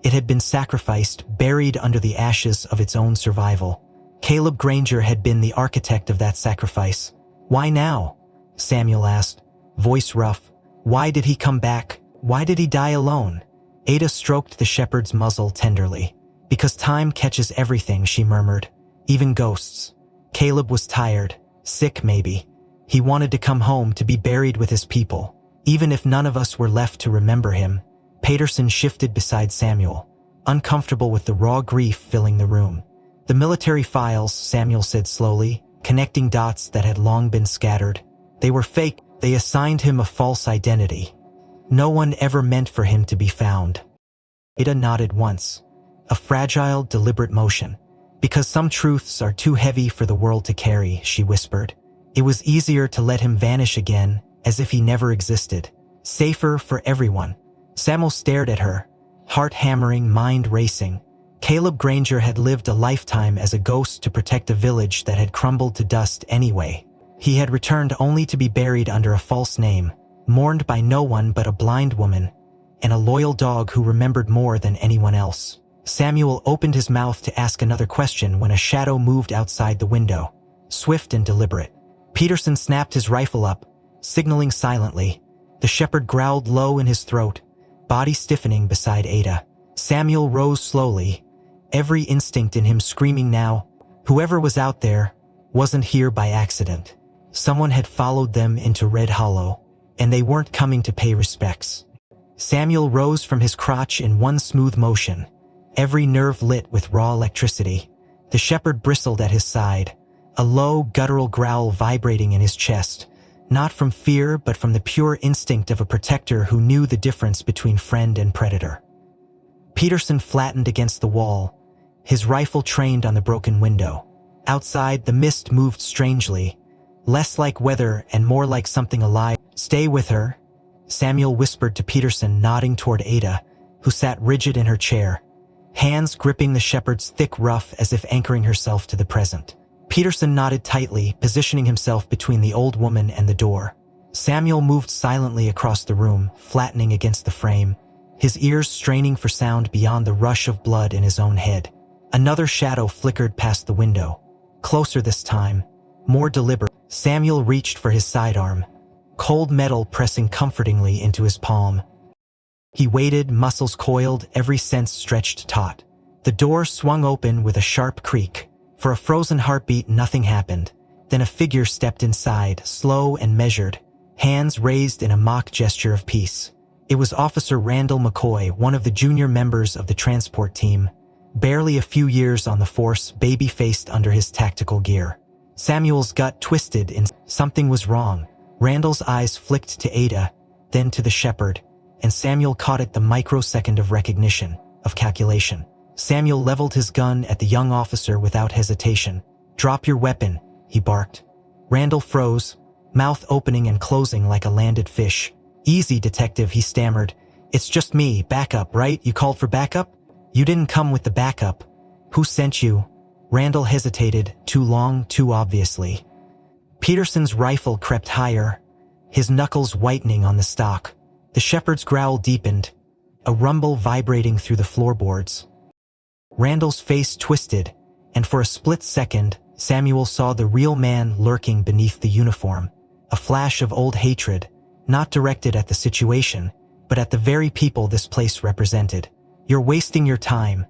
It had been sacrificed, buried under the ashes of its own survival. Caleb Granger had been the architect of that sacrifice. Why now? Samuel asked, voice rough. Why did he come back? Why did he die alone? Ada stroked the shepherd's muzzle tenderly. Because time catches everything, she murmured. Even ghosts. Caleb was tired, sick maybe. He wanted to come home, to be buried with his people. Even if none of us were left to remember him. Paterson shifted beside Samuel, uncomfortable with the raw grief filling the room. The military files, Samuel said slowly, connecting dots that had long been scattered. They were fake. They assigned him a false identity. No one ever meant for him to be found. Ada nodded once. A fragile, deliberate motion. Because some truths are too heavy for the world to carry, she whispered. It was easier to let him vanish again, as if he never existed. Safer for everyone. Samuel stared at her, heart hammering, mind racing. Caleb Granger had lived a lifetime as a ghost to protect a village that had crumbled to dust anyway. He had returned only to be buried under a false name, mourned by no one but a blind woman, and a loyal dog who remembered more than anyone else. Samuel opened his mouth to ask another question when a shadow moved outside the window, swift and deliberate. Peterson snapped his rifle up, signaling silently. The shepherd growled low in his throat, body stiffening beside Ada. Samuel rose slowly, every instinct in him screaming now. Whoever was out there wasn't here by accident. Someone had followed them into Red Hollow, and they weren't coming to pay respects. Samuel rose from his crotch in one smooth motion, every nerve lit with raw electricity. The shepherd bristled at his side, a low, guttural growl vibrating in his chest, not from fear but from the pure instinct of a protector who knew the difference between friend and predator. Peterson flattened against the wall, his rifle trained on the broken window. Outside, the mist moved strangely, less like weather and more like something alive. Stay with her, Samuel whispered to Peterson, nodding toward Ada, who sat rigid in her chair, hands gripping the shepherd's thick ruff as if anchoring herself to the present. Peterson nodded tightly, positioning himself between the old woman and the door. Samuel moved silently across the room, flattening against the frame, his ears straining for sound beyond the rush of blood in his own head. Another shadow flickered past the window, closer this time, more deliberate. Samuel reached for his sidearm, cold metal pressing comfortingly into his palm. He waited, muscles coiled, every sense stretched taut. The door swung open with a sharp creak. For a frozen heartbeat, nothing happened. Then a figure stepped inside, slow and measured, hands raised in a mock gesture of peace. It was Officer Randall McCoy, one of the junior members of the transport team, barely a few years on the force, baby-faced under his tactical gear. Samuel's gut twisted in something was wrong. Randall's eyes flicked to Ada, then to the shepherd, and Samuel caught it, the microsecond of recognition, of calculation. Samuel leveled his gun at the young officer without hesitation. Drop your weapon, he barked. Randall froze, mouth opening and closing like a landed fish. Easy, detective, he stammered. It's just me, backup, right? You called for backup? You didn't come with the backup. Who sent you? Randall hesitated, too long, too obviously. Peterson's rifle crept higher, his knuckles whitening on the stock. The shepherd's growl deepened, a rumble vibrating through the floorboards. Randall's face twisted, and for a split second, Samuel saw the real man lurking beneath the uniform. A flash of old hatred, not directed at the situation, but at the very people this place represented. You're wasting your time,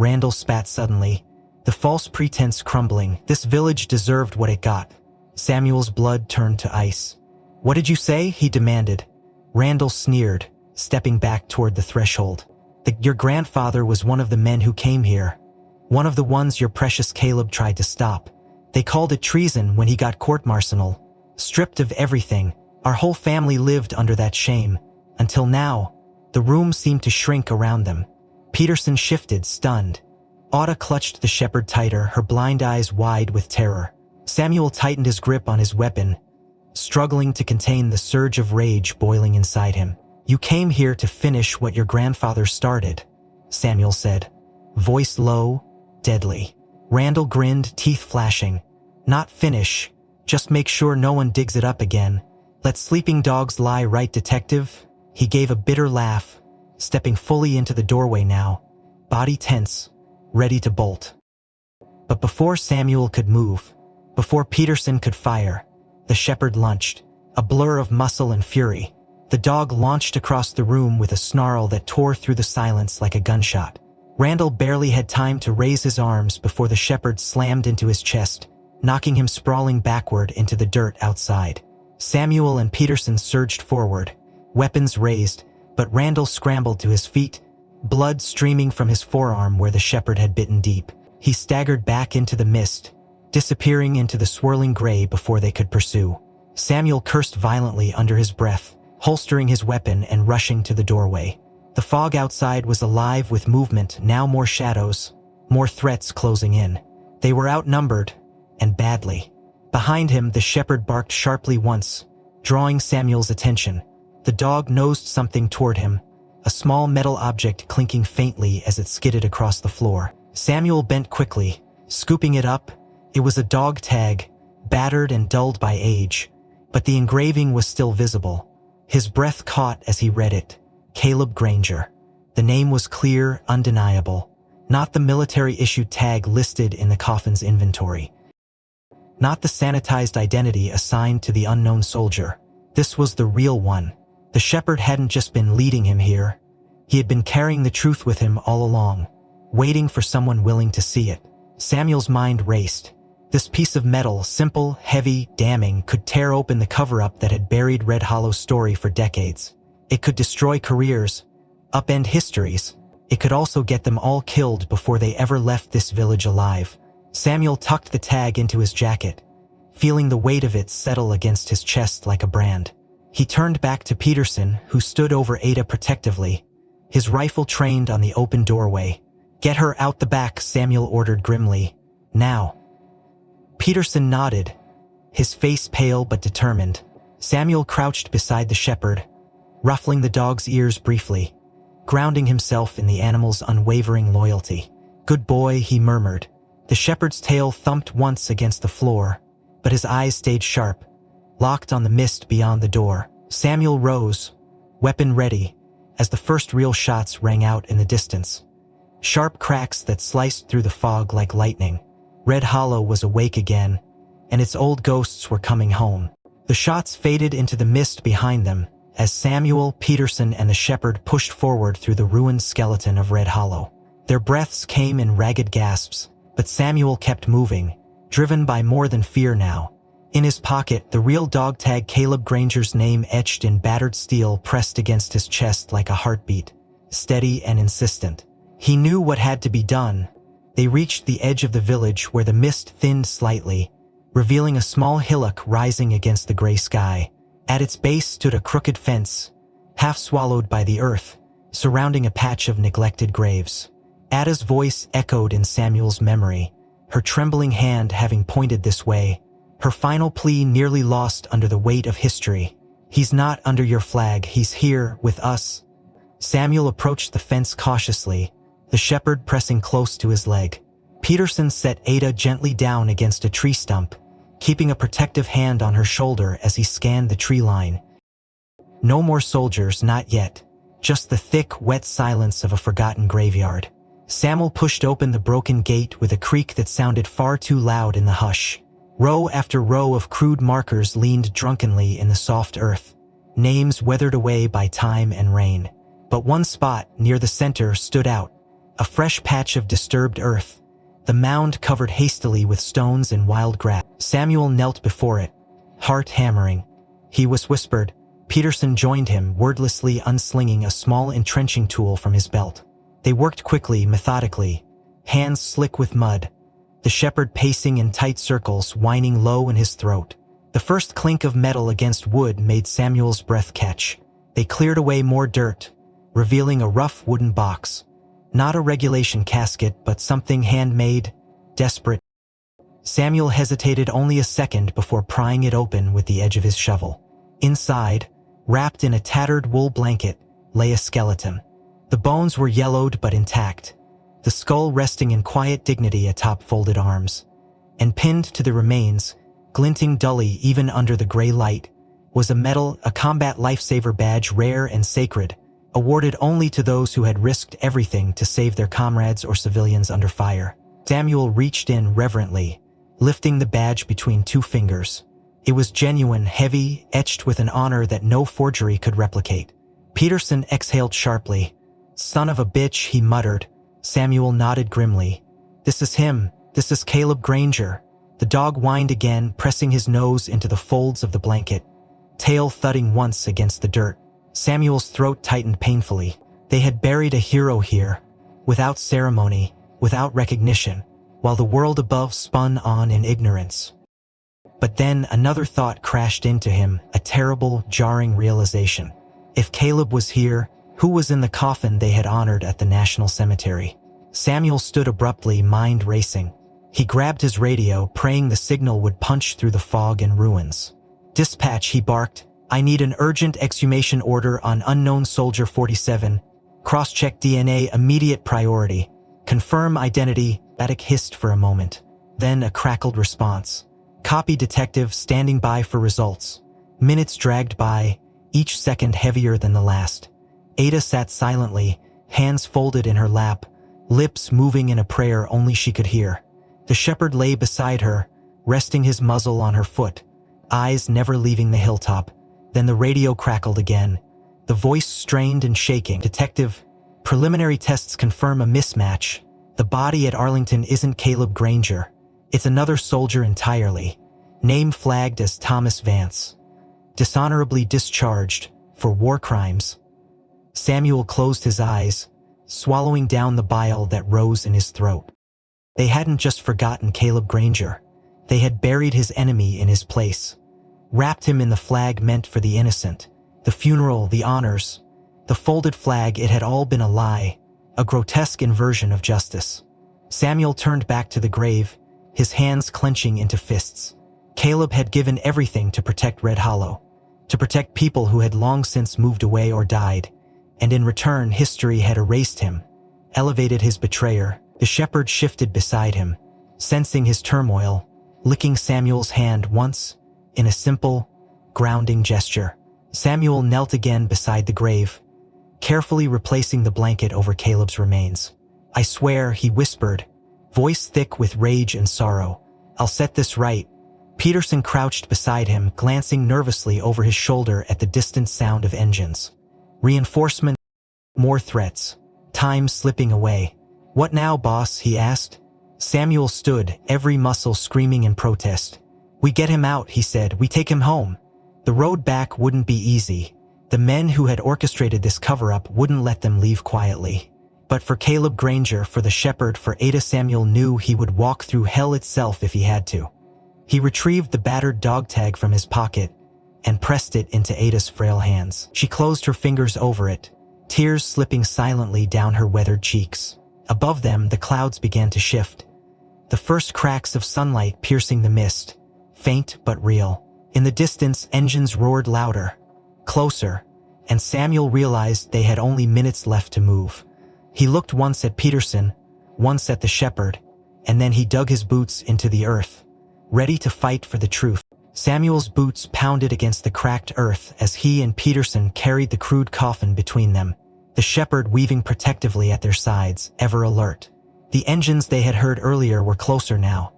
Randall spat suddenly, the false pretense crumbling. This village deserved what it got. Samuel's blood turned to ice. "What did you say?" he demanded. Randall sneered, stepping back toward the threshold. Your grandfather was one of the men who came here. One of the ones your precious Caleb tried to stop. They called it treason when he got court-martialed. Stripped of everything, our whole family lived under that shame. Until now, the room seemed to shrink around them. Peterson shifted, stunned. Auda clutched the shepherd tighter, her blind eyes wide with terror. Samuel tightened his grip on his weapon, struggling to contain the surge of rage boiling inside him. "You came here to finish what your grandfather started," Samuel said, voice low, deadly. Randall grinned, teeth flashing. "Not finish, just make sure no one digs it up again. Let sleeping dogs lie, right, detective?" He gave a bitter laugh, stepping fully into the doorway now, body tense, ready to bolt. But before Samuel could move, before Peterson could fire, the shepherd lunged, a blur of muscle and fury. The dog launched across the room with a snarl that tore through the silence like a gunshot. Randall barely had time to raise his arms before the shepherd slammed into his chest, knocking him sprawling backward into the dirt outside. Samuel and Peterson surged forward, weapons raised, but Randall scrambled to his feet, blood streaming from his forearm where the shepherd had bitten deep. He staggered back into the mist, disappearing into the swirling gray before they could pursue. Samuel cursed violently under his breath, holstering his weapon and rushing to the doorway. The fog outside was alive with movement, now more shadows, more threats closing in. They were outnumbered, and badly. Behind him, the shepherd barked sharply once, drawing Samuel's attention. The dog nosed something toward him, a small metal object clinking faintly as it skidded across the floor. Samuel bent quickly, scooping it up. It was a dog tag, battered and dulled by age, but the engraving was still visible. His breath caught as he read it. Caleb Granger. The name was clear, undeniable, not the military-issued tag listed in the coffin's inventory. Not the sanitized identity assigned to the unknown soldier. This was the real one. The shepherd hadn't just been leading him here. He had been carrying the truth with him all along, waiting for someone willing to see it. Samuel's mind raced. This piece of metal, simple, heavy, damning, could tear open the cover-up that had buried Red Hollow's story for decades. It could destroy careers, upend histories. It could also get them all killed before they ever left this village alive. Samuel tucked the tag into his jacket, feeling the weight of it settle against his chest like a brand. He turned back to Peterson, who stood over Ada protectively, his rifle trained on the open doorway. "Get her out the back," Samuel ordered grimly. "Now." Peterson nodded, his face pale but determined. Samuel crouched beside the shepherd, ruffling the dog's ears briefly, grounding himself in the animal's unwavering loyalty. "Good boy," he murmured. The shepherd's tail thumped once against the floor, but his eyes stayed sharp, locked on the mist beyond the door. Samuel rose, weapon ready, as the first real shots rang out in the distance. Sharp cracks that sliced through the fog like lightning. Red Hollow was awake again, and its old ghosts were coming home. The shots faded into the mist behind them as Samuel, Peterson, and the shepherd pushed forward through the ruined skeleton of Red Hollow. Their breaths came in ragged gasps, but Samuel kept moving, driven by more than fear now. In his pocket, the real dog tag, Caleb Granger's name etched in battered steel, pressed against his chest like a heartbeat, steady and insistent. He knew what had to be done. They reached the edge of the village where the mist thinned slightly, revealing a small hillock rising against the gray sky. At its base stood a crooked fence, half swallowed by the earth, surrounding a patch of neglected graves. Ada's voice echoed in Samuel's memory, her trembling hand having pointed this way, her final plea nearly lost under the weight of history. "He's not under your flag, he's here, with us." Samuel approached the fence cautiously, the shepherd pressing close to his leg. Peterson set Ada gently down against a tree stump, keeping a protective hand on her shoulder as he scanned the tree line. No more soldiers, not yet. Just the thick, wet silence of a forgotten graveyard. Samuel pushed open the broken gate with a creak that sounded far too loud in the hush. Row after row of crude markers leaned drunkenly in the soft earth, names weathered away by time and rain. But one spot, near the center, stood out. a fresh patch of disturbed earth, the mound covered hastily with stones and wild grass. Samuel knelt before it, heart hammering. He whispered. Peterson joined him, wordlessly unslinging a small entrenching tool from his belt. They worked quickly, methodically, hands slick with mud, the shepherd pacing in tight circles, whining low in his throat. The first clink of metal against wood made Samuel's breath catch. They cleared away more dirt, revealing a rough wooden box. Not a regulation casket, but something handmade, desperate. Samuel hesitated only a second before prying it open with the edge of his shovel. Inside, wrapped in a tattered wool blanket, lay a skeleton. The bones were yellowed but intact, the skull resting in quiet dignity atop folded arms. And pinned to the remains, glinting dully even under the gray light, was a combat lifesaver badge, rare and sacred, awarded only to those who had risked everything to save their comrades or civilians under fire. Samuel reached in reverently, lifting the badge between two fingers. It was genuine, heavy, etched with an honor that no forgery could replicate. Peterson exhaled sharply. "Son of a bitch," he muttered. Samuel nodded grimly. "This is him. This is Caleb Granger." The dog whined again, pressing his nose into the folds of the blanket, tail thudding once against the dirt. Samuel's throat tightened painfully. They had buried a hero here, without ceremony, without recognition, while the world above spun on in ignorance. But then another thought crashed into him, a terrible, jarring realization. If Caleb was here, who was in the coffin they had honored at the National Cemetery? Samuel stood abruptly, mind racing. He grabbed his radio, praying the signal would punch through the fog and ruins. "Dispatch," he barked. "I need an urgent exhumation order on unknown soldier 47. Cross-check DNA, immediate priority. Confirm identity." Attic hissed for a moment. Then a crackled response. "Copy, detective, standing by for results." Minutes dragged by, each second heavier than the last. Ada sat silently, hands folded in her lap, lips moving in a prayer only she could hear. The shepherd lay beside her, resting his muzzle on her foot, eyes never leaving the hilltop. Then the radio crackled again, the voice strained and shaking. "Detective, preliminary tests confirm a mismatch. The body at Arlington isn't Caleb Granger. It's another soldier entirely. Name flagged as Thomas Vance. Dishonorably discharged for war crimes." Samuel closed his eyes, swallowing down the bile that rose in his throat. They hadn't just forgotten Caleb Granger. They had buried his enemy in his place, wrapped him in the flag meant for the innocent, the funeral, the honors, the folded flag. It had all been a lie, a grotesque inversion of justice. Samuel turned back to the grave, his hands clenching into fists. Caleb had given everything to protect Red Hollow, to protect people who had long since moved away or died, and in return history had erased him, elevated his betrayer. The shepherd shifted beside him, sensing his turmoil, licking Samuel's hand once, in a simple, grounding gesture. Samuel knelt again beside the grave, carefully replacing the blanket over Caleb's remains. "I swear," he whispered, voice thick with rage and sorrow, "I'll set this right." Peterson crouched beside him, glancing nervously over his shoulder at the distant sound of engines. Reinforcement, more threats, time slipping away. "What now, boss?" he asked. Samuel stood, every muscle screaming in protest. "We get him out," he said. "We take him home." The road back wouldn't be easy. The men who had orchestrated this cover-up wouldn't let them leave quietly. But for Caleb Granger, for the shepherd, for Ada, Samuel knew he would walk through hell itself if he had to. He retrieved the battered dog tag from his pocket and pressed it into Ada's frail hands. She closed her fingers over it, tears slipping silently down her weathered cheeks. Above them, the clouds began to shift, the first cracks of sunlight piercing the mist, faint but real. In the distance, engines roared louder, closer, and Samuel realized they had only minutes left to move. He looked once at Peterson, once at the shepherd, and then he dug his boots into the earth, ready to fight for the truth. Samuel's boots pounded against the cracked earth as he and Peterson carried the crude coffin between them, the shepherd weaving protectively at their sides, ever alert. The engines they had heard earlier were closer now,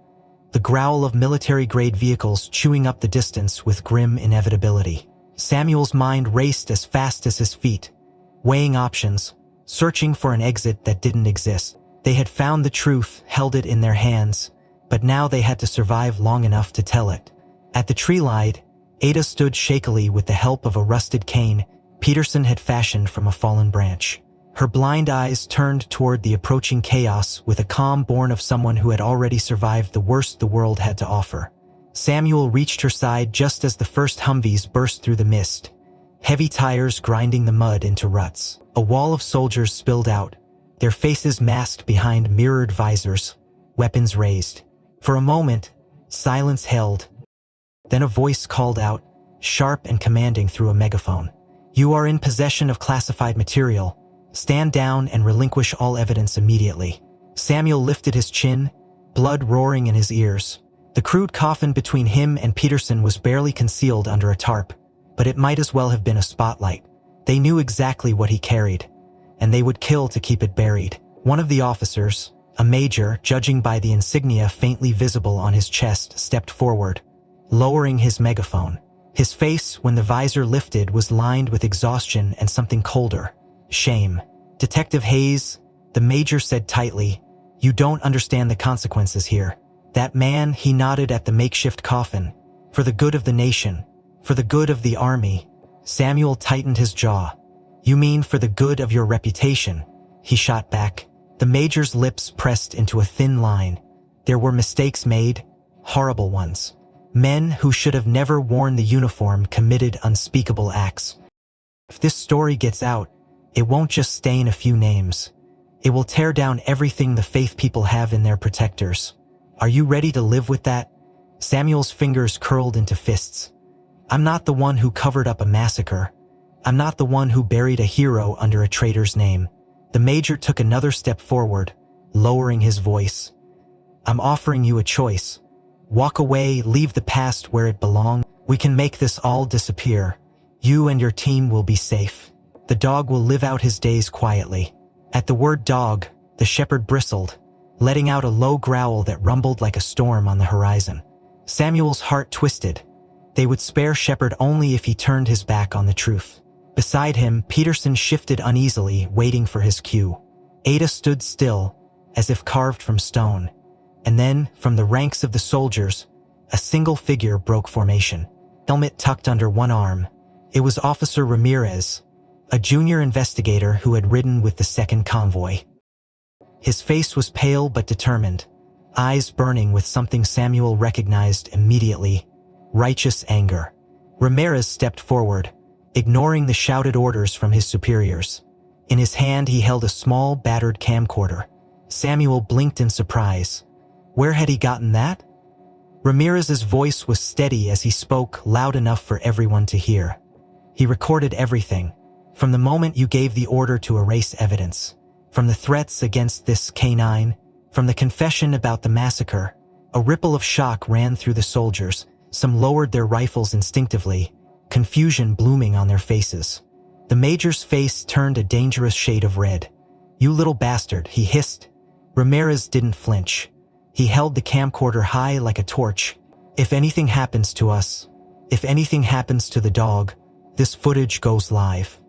the growl of military-grade vehicles chewing up the distance with grim inevitability. Samuel's mind raced as fast as his feet, weighing options, searching for an exit that didn't exist. They had found the truth, held it in their hands, but now they had to survive long enough to tell it. At the tree line, Ada stood shakily with the help of a rusted cane Peterson had fashioned from a fallen branch. Her blind eyes turned toward the approaching chaos with a calm born of someone who had already survived the worst the world had to offer. Samuel reached her side just as the first Humvees burst through the mist, heavy tires grinding the mud into ruts. A wall of soldiers spilled out, their faces masked behind mirrored visors, weapons raised. For a moment, silence held. Then a voice called out, sharp and commanding through a megaphone. "You are in possession of classified material. Stand down and relinquish all evidence immediately." Samuel lifted his chin, blood roaring in his ears. The crude coffin between him and Peterson was barely concealed under a tarp, but it might as well have been a spotlight. They knew exactly what he carried, and they would kill to keep it buried. One of the officers, a major, judging by the insignia faintly visible on his chest, stepped forward, lowering his megaphone. His face, when the visor lifted, was lined with exhaustion and something colder. Shame. "Detective Hayes," the major said tightly, "you don't understand the consequences here." That man, he nodded at the makeshift coffin. "For the good of the nation, for the good of the army." Samuel tightened his jaw. "You mean for the good of your reputation?" he shot back. The major's lips pressed into a thin line. There were mistakes made, horrible ones. Men who should have never worn the uniform committed unspeakable acts. If this story gets out, it won't just stain a few names. It will tear down everything the faith people have in their protectors. Are you ready to live with that? Samuel's fingers curled into fists. "I'm not the one who covered up a massacre. I'm not the one who buried a hero under a traitor's name." The major took another step forward, lowering his voice. "I'm offering you a choice. Walk away, leave the past where it belongs. We can make this all disappear. You and your team will be safe. The dog will live out his days quietly." At the word dog, the shepherd bristled, letting out a low growl that rumbled like a storm on the horizon. Samuel's heart twisted. They would spare Shepard only if he turned his back on the truth. Beside him, Peterson shifted uneasily, waiting for his cue. Ada stood still, as if carved from stone. And then, from the ranks of the soldiers, a single figure broke formation. Helmet tucked under one arm. It was Officer Ramirez, a junior investigator who had ridden with the second convoy. His face was pale but determined, eyes burning with something Samuel recognized immediately: righteous anger. Ramirez stepped forward, ignoring the shouted orders from his superiors. In his hand he held a small, battered camcorder. Samuel blinked in surprise. Where had he gotten that? Ramirez's voice was steady as he spoke, loud enough for everyone to hear. "He recorded everything, from the moment you gave the order to erase evidence, from the threats against this canine, from the confession about the massacre." A ripple of shock ran through the soldiers. Some lowered their rifles instinctively, confusion blooming on their faces. The major's face turned a dangerous shade of red. "You little bastard," he hissed. Ramirez didn't flinch. He held the camcorder high like a torch. "If anything happens to us, if anything happens to the dog, this footage goes live."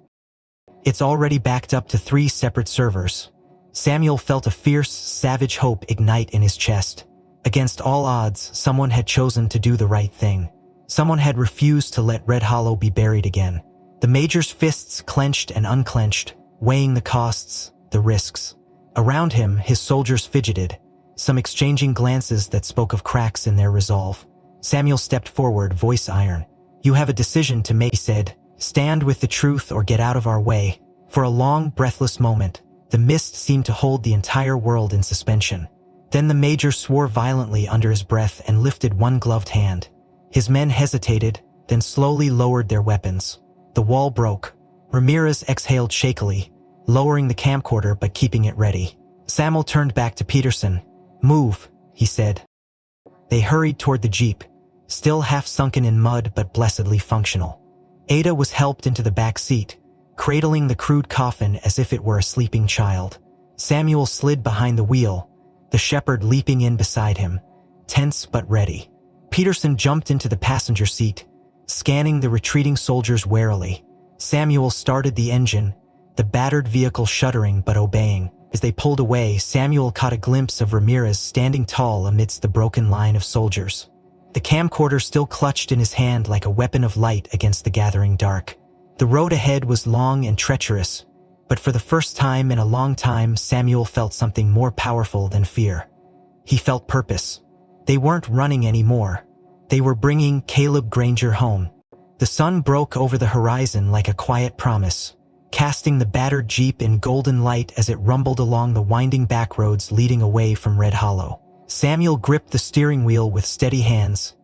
It's already backed up to 3 separate servers. Samuel felt a fierce, savage hope ignite in his chest. Against all odds, someone had chosen to do the right thing. Someone had refused to let Red Hollow be buried again. The major's fists clenched and unclenched, weighing the costs, the risks. Around him, his soldiers fidgeted, some exchanging glances that spoke of cracks in their resolve. Samuel stepped forward, voice iron. "You have a decision to make," he said. "Stand with the truth or get out of our way." For a long, breathless moment, the mist seemed to hold the entire world in suspension. Then the major swore violently under his breath and lifted one gloved hand. His men hesitated, then slowly lowered their weapons. The wall broke. Ramirez exhaled shakily, lowering the camcorder but keeping it ready. Samuel turned back to Peterson. "Move," he said. They hurried toward the jeep, still half sunken in mud but blessedly functional. Ada was helped into the back seat, cradling the crude coffin as if it were a sleeping child. Samuel slid behind the wheel, the shepherd leaping in beside him, tense but ready. Peterson jumped into the passenger seat, scanning the retreating soldiers warily. Samuel started the engine, the battered vehicle shuddering but obeying. As they pulled away, Samuel caught a glimpse of Ramirez standing tall amidst the broken line of soldiers. The camcorder still clutched in his hand like a weapon of light against the gathering dark. The road ahead was long and treacherous, but for the first time in a long time, Samuel felt something more powerful than fear. He felt purpose. They weren't running anymore. They were bringing Caleb Granger home. The sun broke over the horizon like a quiet promise, casting the battered Jeep in golden light as it rumbled along the winding back roads leading away from Red Hollow. Samuel gripped the steering wheel with steady hands,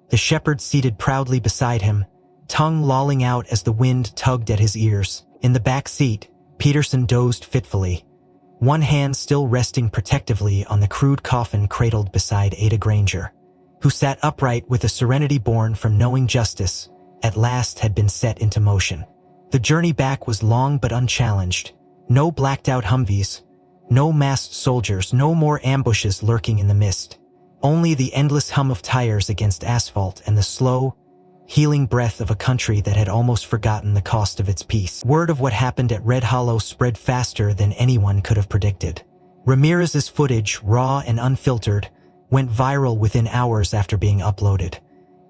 the shepherd seated proudly beside him, tongue lolling out as the wind tugged at his ears. In the back seat, Peterson dozed fitfully, one hand still resting protectively on the crude coffin cradled beside Ada Granger, who sat upright with a serenity born from knowing justice at last had been set into motion. The journey back was long but unchallenged. No blacked-out Humvees, no masked soldiers, no more ambushes lurking in the mist. Only the endless hum of tires against asphalt and the slow, healing breath of a country that had almost forgotten the cost of its peace. Word of what happened at Red Hollow spread faster than anyone could have predicted. Ramirez's footage, raw and unfiltered, went viral within hours after being uploaded,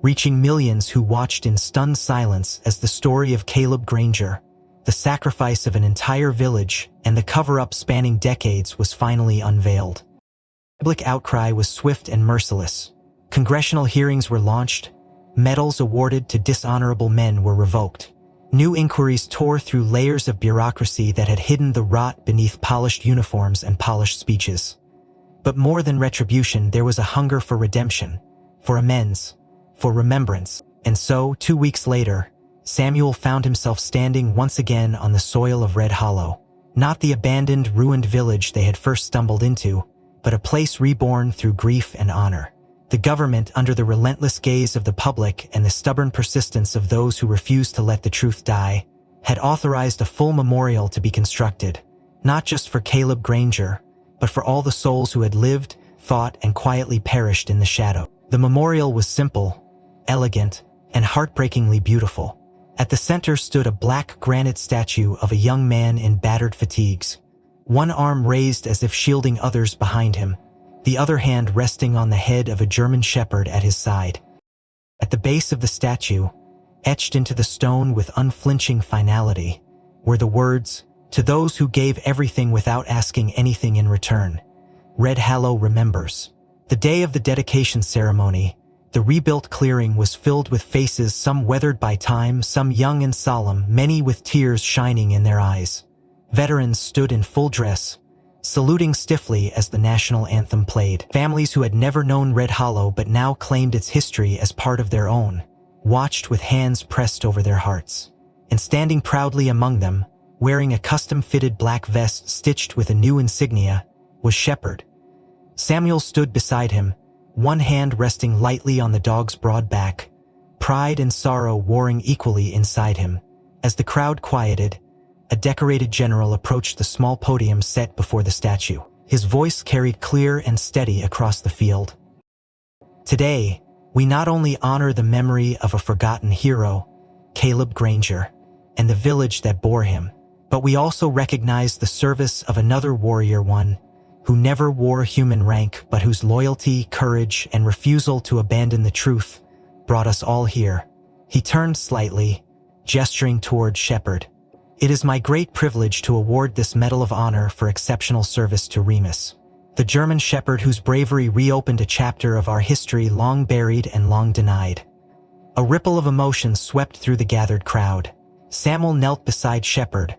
reaching millions who watched in stunned silence as the story of Caleb Granger, the sacrifice of an entire village, and the cover-up spanning decades was finally unveiled. Public outcry was swift and merciless. Congressional hearings were launched, medals awarded to dishonorable men were revoked. New inquiries tore through layers of bureaucracy that had hidden the rot beneath polished uniforms and polished speeches. But more than retribution, there was a hunger for redemption, for amends, for remembrance. And so, 2 weeks later, Samuel found himself standing once again on the soil of Red Hollow. Not the abandoned, ruined village they had first stumbled into, but a place reborn through grief and honor. The government, under the relentless gaze of the public and the stubborn persistence of those who refused to let the truth die, had authorized a full memorial to be constructed, not just for Caleb Granger, but for all the souls who had lived, fought, and quietly perished in the shadow. The memorial was simple, elegant, and heartbreakingly beautiful. At the center stood a black granite statue of a young man in battered fatigues, one arm raised as if shielding others behind him, the other hand resting on the head of a German shepherd at his side. At the base of the statue, etched into the stone with unflinching finality, were the words, "To those who gave everything without asking anything in return, Red Hollow remembers." The day of the dedication ceremony, the rebuilt clearing was filled with faces, some weathered by time, some young and solemn, many with tears shining in their eyes. Veterans stood in full dress, saluting stiffly as the national anthem played. Families who had never known Red Hollow but now claimed its history as part of their own, watched with hands pressed over their hearts. And standing proudly among them, wearing a custom-fitted black vest stitched with a new insignia, was Shepherd. Samuel stood beside him, one hand resting lightly on the dog's broad back, pride and sorrow warring equally inside him. As the crowd quieted, a decorated general approached the small podium set before the statue. His voice carried clear and steady across the field. "Today, we not only honor the memory of a forgotten hero, Caleb Granger, and the village that bore him, but we also recognize the service of another warrior, one who never wore human rank but whose loyalty, courage, and refusal to abandon the truth brought us all here." He turned slightly, gesturing toward Shepherd. "It is my great privilege to award this Medal of Honor for exceptional service to Remus, the German shepherd whose bravery reopened a chapter of our history long buried and long denied." A ripple of emotion swept through the gathered crowd. Samuel knelt beside Shepherd,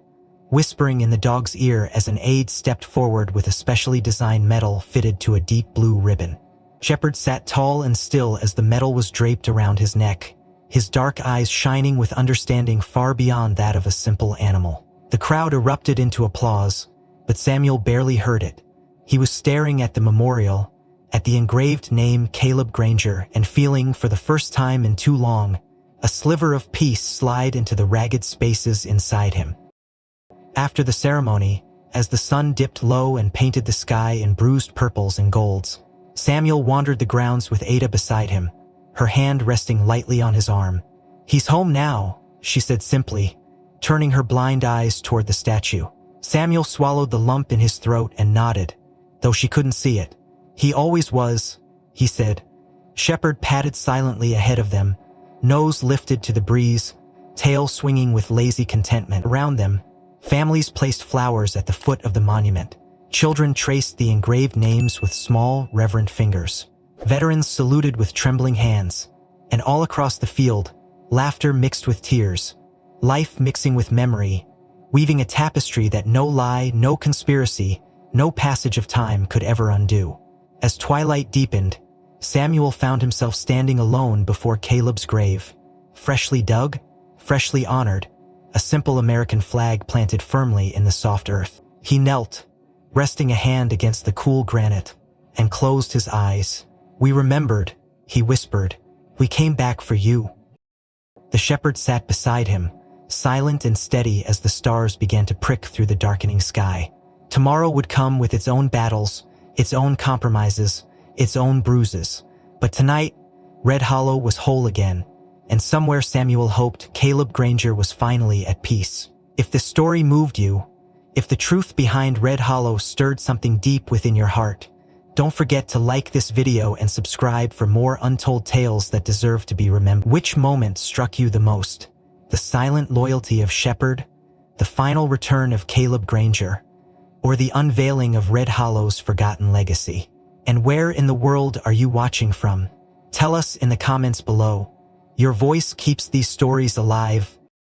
whispering in the dog's ear as an aide stepped forward with a specially designed medal fitted to a deep blue ribbon. Shepherd sat tall and still as the medal was draped around his neck, his dark eyes shining with understanding far beyond that of a simple animal. The crowd erupted into applause, but Samuel barely heard it. He was staring at the memorial, at the engraved name Caleb Granger, and feeling, for the first time in too long, a sliver of peace slide into the ragged spaces inside him. After the ceremony, as the sun dipped low and painted the sky in bruised purples and golds, Samuel wandered the grounds with Ada beside him, her hand resting lightly on his arm. "He's home now," she said simply, turning her blind eyes toward the statue. Samuel swallowed the lump in his throat and nodded, though she couldn't see it. "He always was," he said. Shepard padded silently ahead of them, nose lifted to the breeze, tail swinging with lazy contentment. Around them, families placed flowers at the foot of the monument. Children traced the engraved names with small, reverent fingers. Veterans saluted with trembling hands. And all across the field, laughter mixed with tears, life mixing with memory, weaving a tapestry that no lie, no conspiracy, no passage of time could ever undo. As twilight deepened, Samuel found himself standing alone before Caleb's grave. Freshly dug, freshly honored, a simple American flag planted firmly in the soft earth. He knelt, resting a hand against the cool granite, and closed his eyes. "We remembered," he whispered. "We came back for you." The shepherd sat beside him, silent and steady as the stars began to prick through the darkening sky. Tomorrow would come with its own battles, its own compromises, its own bruises. But tonight, Red Hollow was whole again, and somewhere Samuel hoped Caleb Granger was finally at peace. If this story moved you, if the truth behind Red Hollow stirred something deep within your heart, don't forget to like this video and subscribe for more untold tales that deserve to be remembered. Which moment struck you the most? The silent loyalty of Shepard, the final return of Caleb Granger, or the unveiling of Red Hollow's forgotten legacy? And where in the world are you watching from? Tell us in the comments below. Your voice keeps these stories alive,